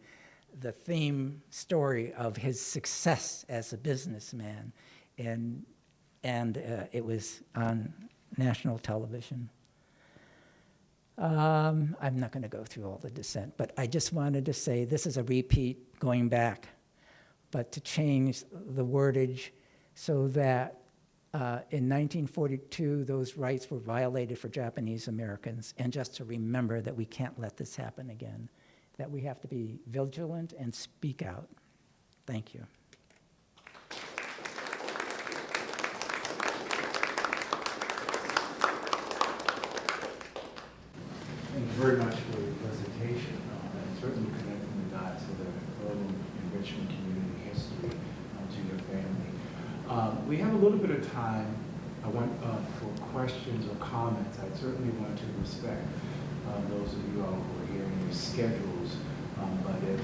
the theme story of his success as a businessman, and it was on national television. I'm not going to go through all the dissent, but I just wanted to say this is a repeat going back, but to change the wordage so that in 1942, those rights were violated for Japanese Americans, and just to remember that we can't let this happen again, that we have to be vigilant and speak out. Thank you. Thank you very much for your presentation, and certainly connecting the dots of the early enrichment community history to your family. We have a little bit of time. I want for questions or comments. I certainly want to respect those of you all who are here in your schedules, but if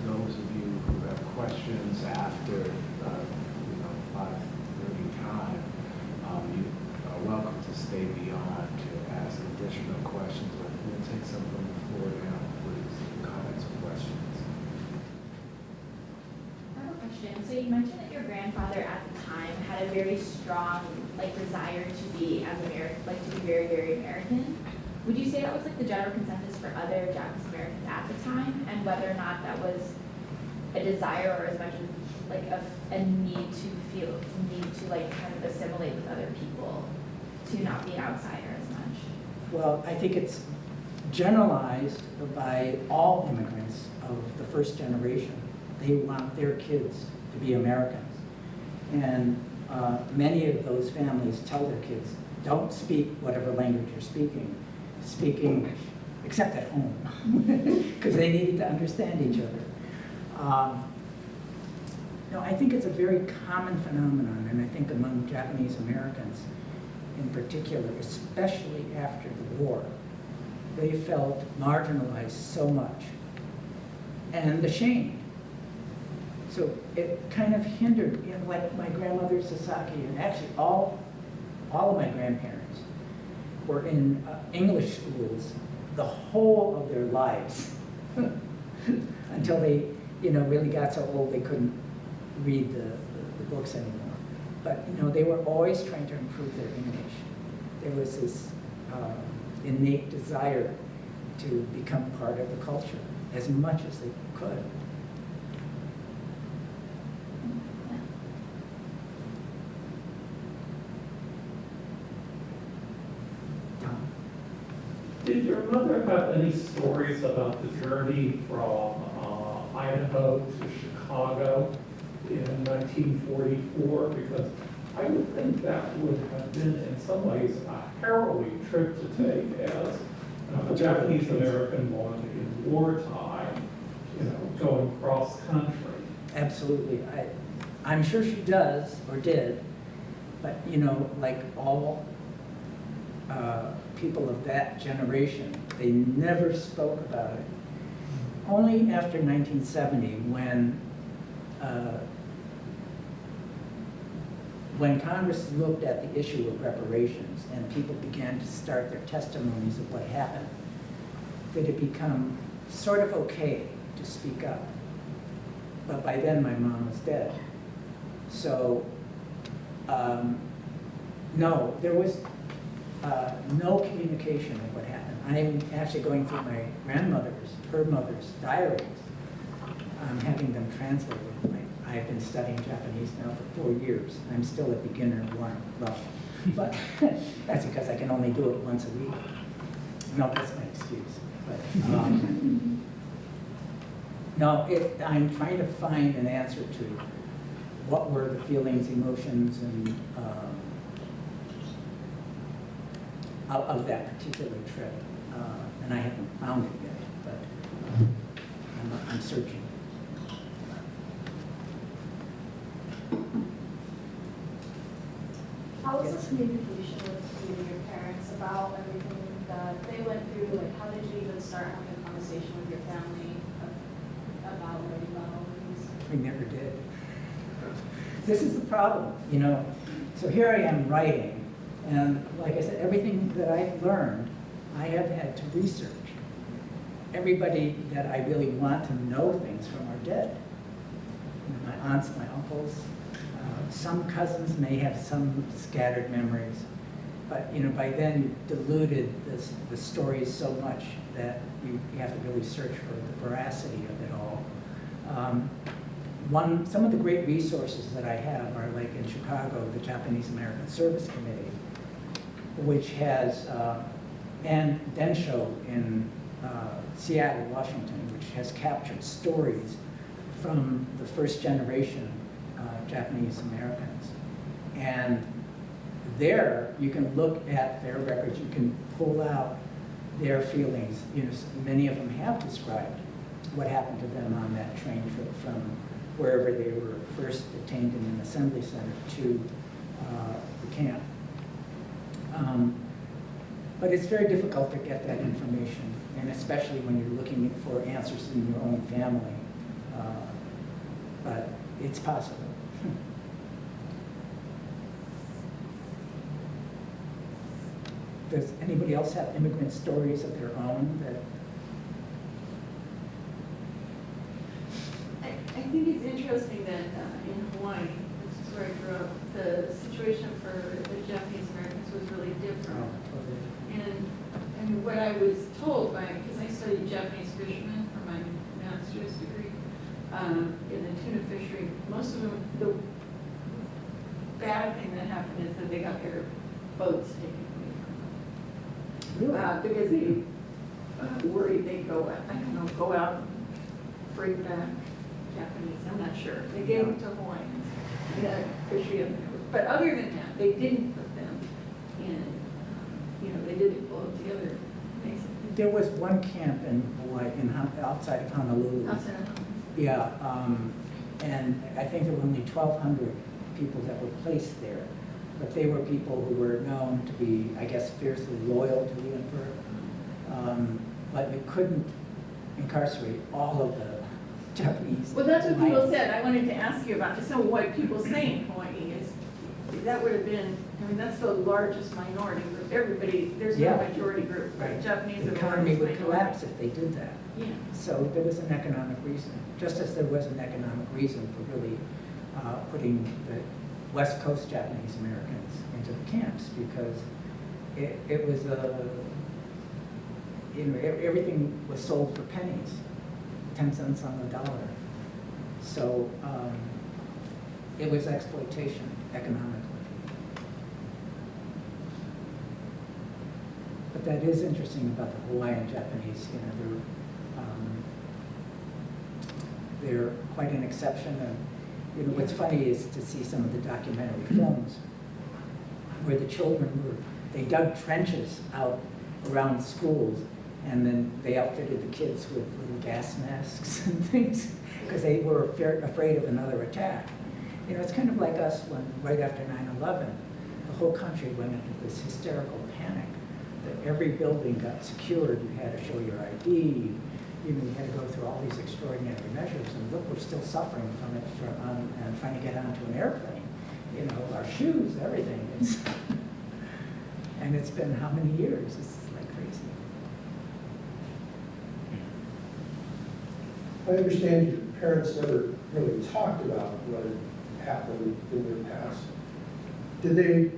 those of you who have questions after 5:30 time, you are welcome to stay beyond to ask additional questions. But we'll take some from the floor now, please. Comments or questions? I have a question. So you mentioned that your grandfather at the time had a very strong desire to be to be very, very American. Would you say that was the general consensus for other Japanese Americans at the time, and whether or not that was a desire or as much as a need to kind of assimilate with other people, to not be an outsider as much? Well, I think it's generalized by all immigrants of the first generation. They want their kids to be Americans. And many of those families tell their kids, don't speak whatever language you're speaking, speak English, except at home, because they needed to understand each other. No, I think it's a very common phenomenon, and I think among Japanese Americans in particular, especially after the war, they felt marginalized so much and ashamed. So it kind of hindered, like my grandmother Sasaki, and actually all of my grandparents were in English schools the whole of their lives until they, really got so old they couldn't read the books anymore. But they were always trying to improve their English. There was this innate desire to become part of the culture as much as they could. Did your mother have any stories about the journey from Idaho to Chicago in 1944? Because I would think that would have been in some ways a harrowing trip to take as a Japanese American woman in wartime, going cross country. Absolutely. I'm sure she does or did, but like all people of that generation, they never spoke about it. Only after 1970, when Congress looked at the issue of reparations and people began to start their testimonies of what happened, did it become sort of okay to speak up. But by then my mom was dead. So no, there was no communication of what happened. I'm actually going through my her mother's diaries. I'm having them translated. I've been studying Japanese now for 4 years. I'm still a beginner 1 level. But that's because I can only do it once a week. No, that's my excuse. But, no, I'm trying to find an answer to what were the feelings, emotions, and of that particular trip. And I haven't found it yet, but I'm searching. How was the communication with you and your parents about everything that they went through? Like, how did you even start having a conversation with your family about learning about all these? We never did. This is the problem, you know. So here I am writing, and like I said, everything that I've learned, I have had to research. Everybody that I really want to know things from are dead. You know, my aunts, my uncles, some cousins may have some scattered memories, but you know, by then you've diluted the stories so much that you have to really search for the veracity of it all. Some of the great resources that I have are like in Chicago, the Japanese American Service Committee, which has, and Densho in Seattle, Washington, which has captured stories from the first generation Japanese Americans. And there, you can look at their records, you can pull out their feelings. You know, many of them have described what happened to them on that train trip from wherever they were first detained in an assembly center to the camp. But it's very difficult to get that information, and especially when you're looking for answers in your own family. But it's possible. Does anybody else have immigrant stories of their own that? I think it's interesting that in Hawaii, which is where I grew up, the situation for the Japanese Americans was really different. And what I was told by, because I studied Japanese fishermen for my master's degree in the tuna fishery, most of them, the bad thing that happened is that they got their boats taken away from them. Because they worried they'd go, I don't know, go out and bring back Japanese, I'm not sure. They gave them to Hawaiians, the fishery of the coast. But other than that, they didn't put them in, you know, they didn't pull them together, basically. There was one camp in Hawaii, outside of Honolulu. Outside of Hawaii. Yeah, and I think there were only 1,200 people that were placed there. But they were people who were known to be, I guess, fiercely loyal to the emperor. But you couldn't incarcerate all of the Japanese. Well, that's what people Hawaiians. said. I wanted to ask you about, so what people say in Hawaii is, that would have been, I mean, that's the largest minority group. Everybody, there's no Yeah. majority group, right? Japanese The are the economy largest would minority. collapse if they did that. Yeah. So there was an economic reason, just as there was an economic reason for really putting the West Coast Japanese Americans into the camps, because it was you know, everything was sold for pennies, 10 cents on the dollar. So it was exploitation economically. But that is interesting about the Hawaiian Japanese. You know, they're quite an exception. And you know, what's funny is to see some of the documentary films where the children they dug trenches out around schools, and then they outfitted the kids with little gas masks and things because they were afraid of another attack. You know, it's kind of like us when right after 9/11, the whole country went into this hysterical panic that every building got secured. You had to show your ID. You know, you had to go through all these extraordinary measures, and look, we're still suffering from it and trying to get onto an airplane. You know, our shoes, everything. And it's been how many years? It's like crazy. I understand your parents never really talked about what had happened in their past. Did they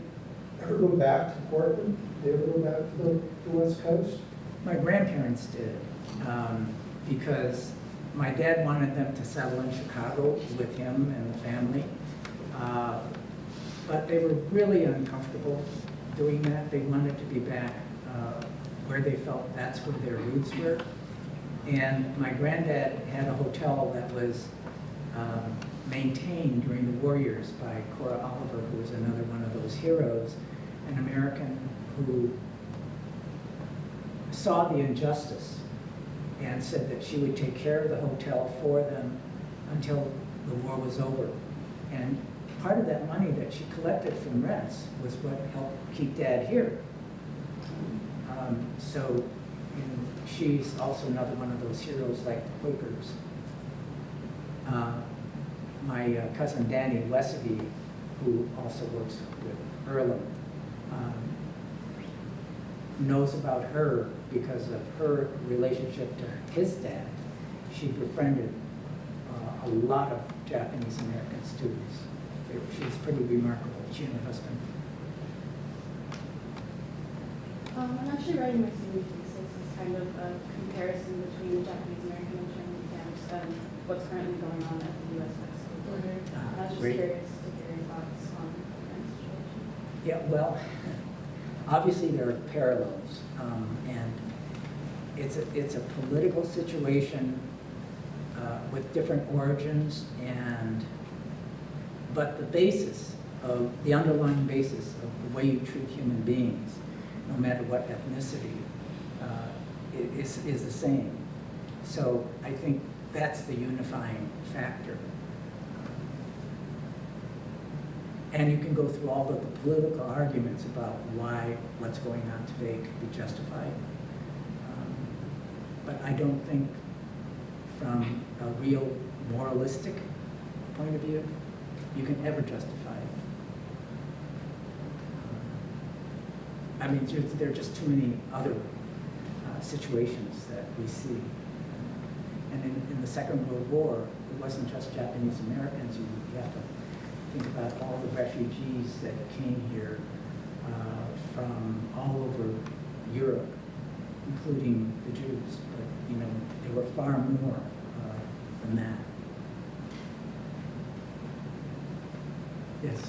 ever go back to Portland? Did they ever go back to the West Coast? My grandparents did, because my dad wanted them to settle in Chicago with him and the family. But they were really uncomfortable doing that. They wanted to be back where they felt that's where their roots were. And my granddad had a hotel that was maintained during the war years by Cora Oliver, who was another one of those heroes, an American who saw the injustice and said that she would take care of the hotel for them until the war was over. And part of that money that she collected from rents was what helped keep Dad here. So she's also another one of those heroes like the Quakers. My cousin Danny Wesseby, who also works with Earlham, knows about her because of her relationship to his dad. She befriended a lot of Japanese American students. She's pretty remarkable, she and her husband. I'm actually writing my senior thesis as kind of a comparison between the Japanese American internment camps and what's currently going on at the U.S.-Mexico border. I was just Great. curious to hear your thoughts on the current situation. Yeah, well, obviously there are parallels, and it's a political situation with different origins, but the underlying basis of the way you treat human beings, no matter what ethnicity, is the same. So I think that's the unifying factor. And you can go through all of the political arguments about why what's going on today could be justified. But I don't think from a real moralistic point of view, you can ever justify it. I mean, there are just too many other situations that we see. And in the Second World War, it wasn't just Japanese Americans. You have to think about all the refugees that came here from all over Europe, including the Jews. But, you know, there were far more than that. Yes.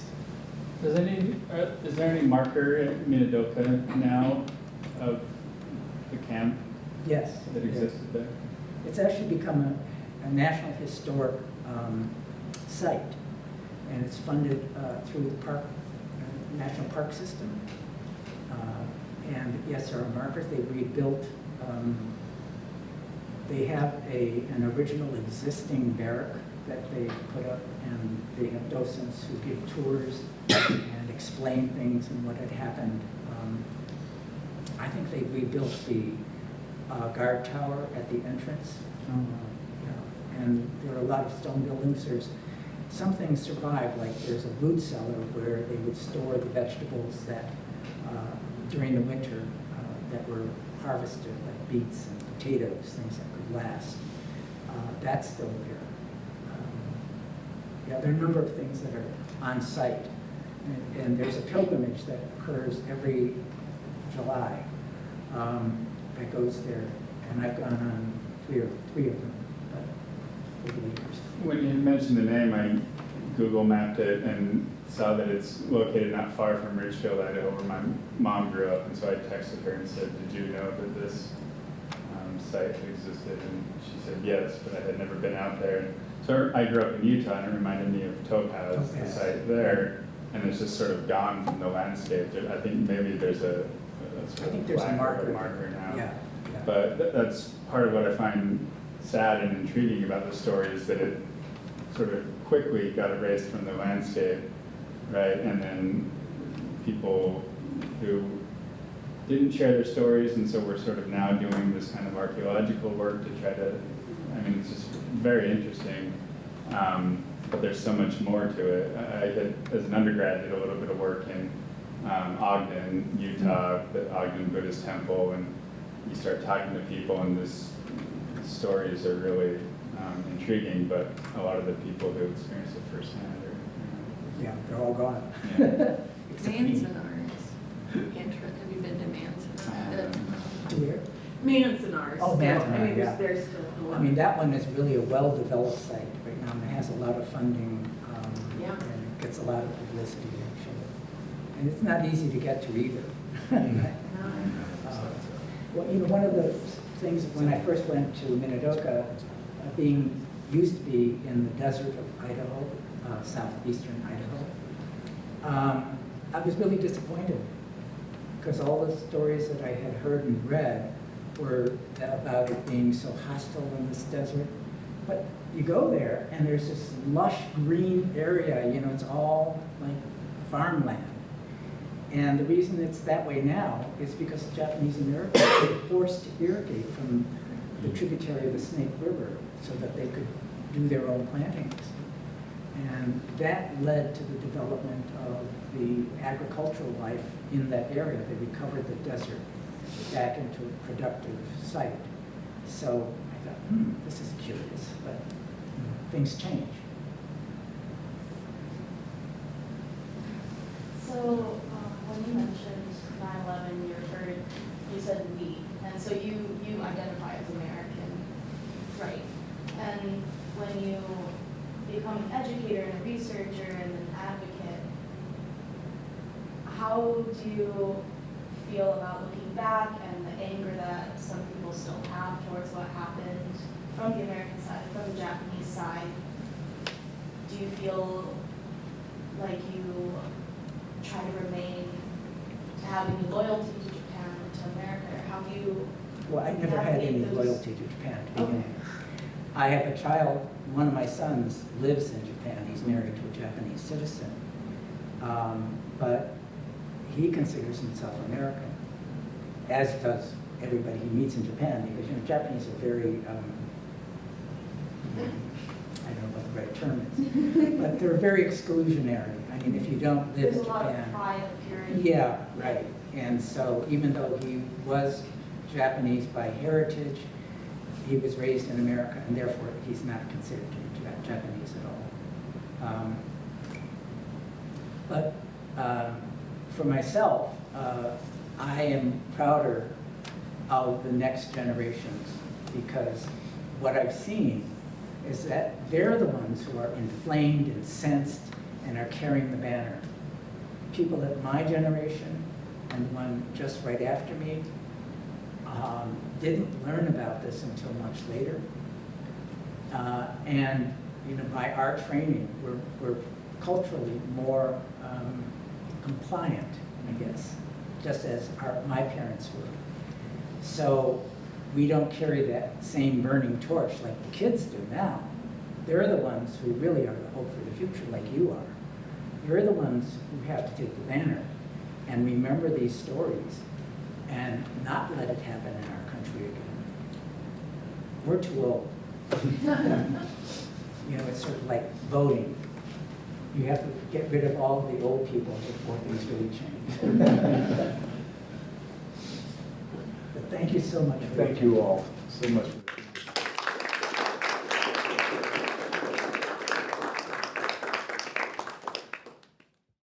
Is there any marker at Minidoka now of the camp Yes. that existed there? It's actually become a National Historic site, and it's funded through the park, National Park System. And yes, there are markers. They rebuilt. They have an original existing barrack that they put up, and they have docents who give tours and explain things and what had happened. I think they rebuilt the guard tower at the entrance. And there are a lot of stone buildings. There's some things survive, like there's a root cellar where they would store the vegetables that during the winter that were harvested, like beets and potatoes, things that could last. That's still there. Yeah, there are a number of things that are on site. And there's a pilgrimage that occurs every July that goes there. And I've gone on three of them over the years. When you mentioned the name, I Google mapped it and saw that it's located not far from Ridgefield, Idaho, where my mom grew up. And so I texted her and said, "Did you know that this site existed?" And she said yes, but I had never been out there. So I grew up in Utah, and it reminded me of Topaz, the site there, and it's just sort of gone from the landscape. I think maybe there's a sort of lack of a marker now. Yeah. But that's part of what I find sad and intriguing about the story, is that it sort of quickly got erased from the landscape, right? And then people who didn't share their stories, and so we're sort of now doing this kind of archaeological work to try to, I mean, it's just very interesting, but there's so much more to it. I did, as an undergrad, did a little bit of work in Ogden, Utah, the Ogden Buddhist Temple, and you start talking to people, and these stories are really intriguing, but a lot of the people who experience it firsthand are, Yeah, they're all gone. yeah. Except me. Manzanares. Have you been to Manzanares? To where? Manzanares. Oh, Manzanares, I mean, yeah. there's still a lot. I mean, that one is really a well-developed site right now, and it has a lot of funding, Yeah. and it gets a lot of publicity, actually. And it's not easy to get to either. Well, you know, one of the things, when I first went to Minidoka, used to be in the desert of Idaho, southeastern Idaho, I was really disappointed, because all the stories that I had heard and read about it being so hostile in this desert. But you go there and there's this lush green area, you know, it's all like farmland. And the reason it's that way now is because the Japanese Americans were forced to irrigate from the tributary of the Snake River so that they could do their own plantings. And that led to the development of the agricultural life in that area. They recovered the desert back into a productive site. So I thought, this is curious, but things change. So, when you mentioned 9/11, you said we, and so you identify as American, right? And when you become an educator and a researcher and an advocate, how do you feel about looking back and the anger that some people still have towards what happened from the American side, from the Japanese side? Do you feel like you try to remain, to have any loyalty to Japan or to America, or how do you? Well, I never had any navigate those? loyalty to Japan to begin Okay. with. I have a child, one of my sons lives in Japan. He's married to a Japanese citizen. But he considers himself American, as does everybody he meets in Japan, because, you know, Japanese are very, I don't know what the right term is, but they're very exclusionary. I mean, if you don't live There's in a lot of Japan. pride and purity. Yeah, right. And so even though he was Japanese by heritage, he was raised in America, and therefore he's not considered to be Japanese at all. But for myself, I am prouder of the next generations, because what I've seen is that they're the ones who are inflamed, incensed, and are carrying the banner. People of my generation and the one just right after me didn't learn about this until much later. And, you know, by our training, we're culturally more compliant, I guess, just as my parents were. So we don't carry that same burning torch like the kids do now. They're the ones who really are the hope for the future, like you are. You're the ones who have to take the banner and remember these stories and not let it happen in our country again. We're too old. You know, it's sort of like voting. You have to get rid of all of the old people before things really change. But thank you so much. Thank you all so much.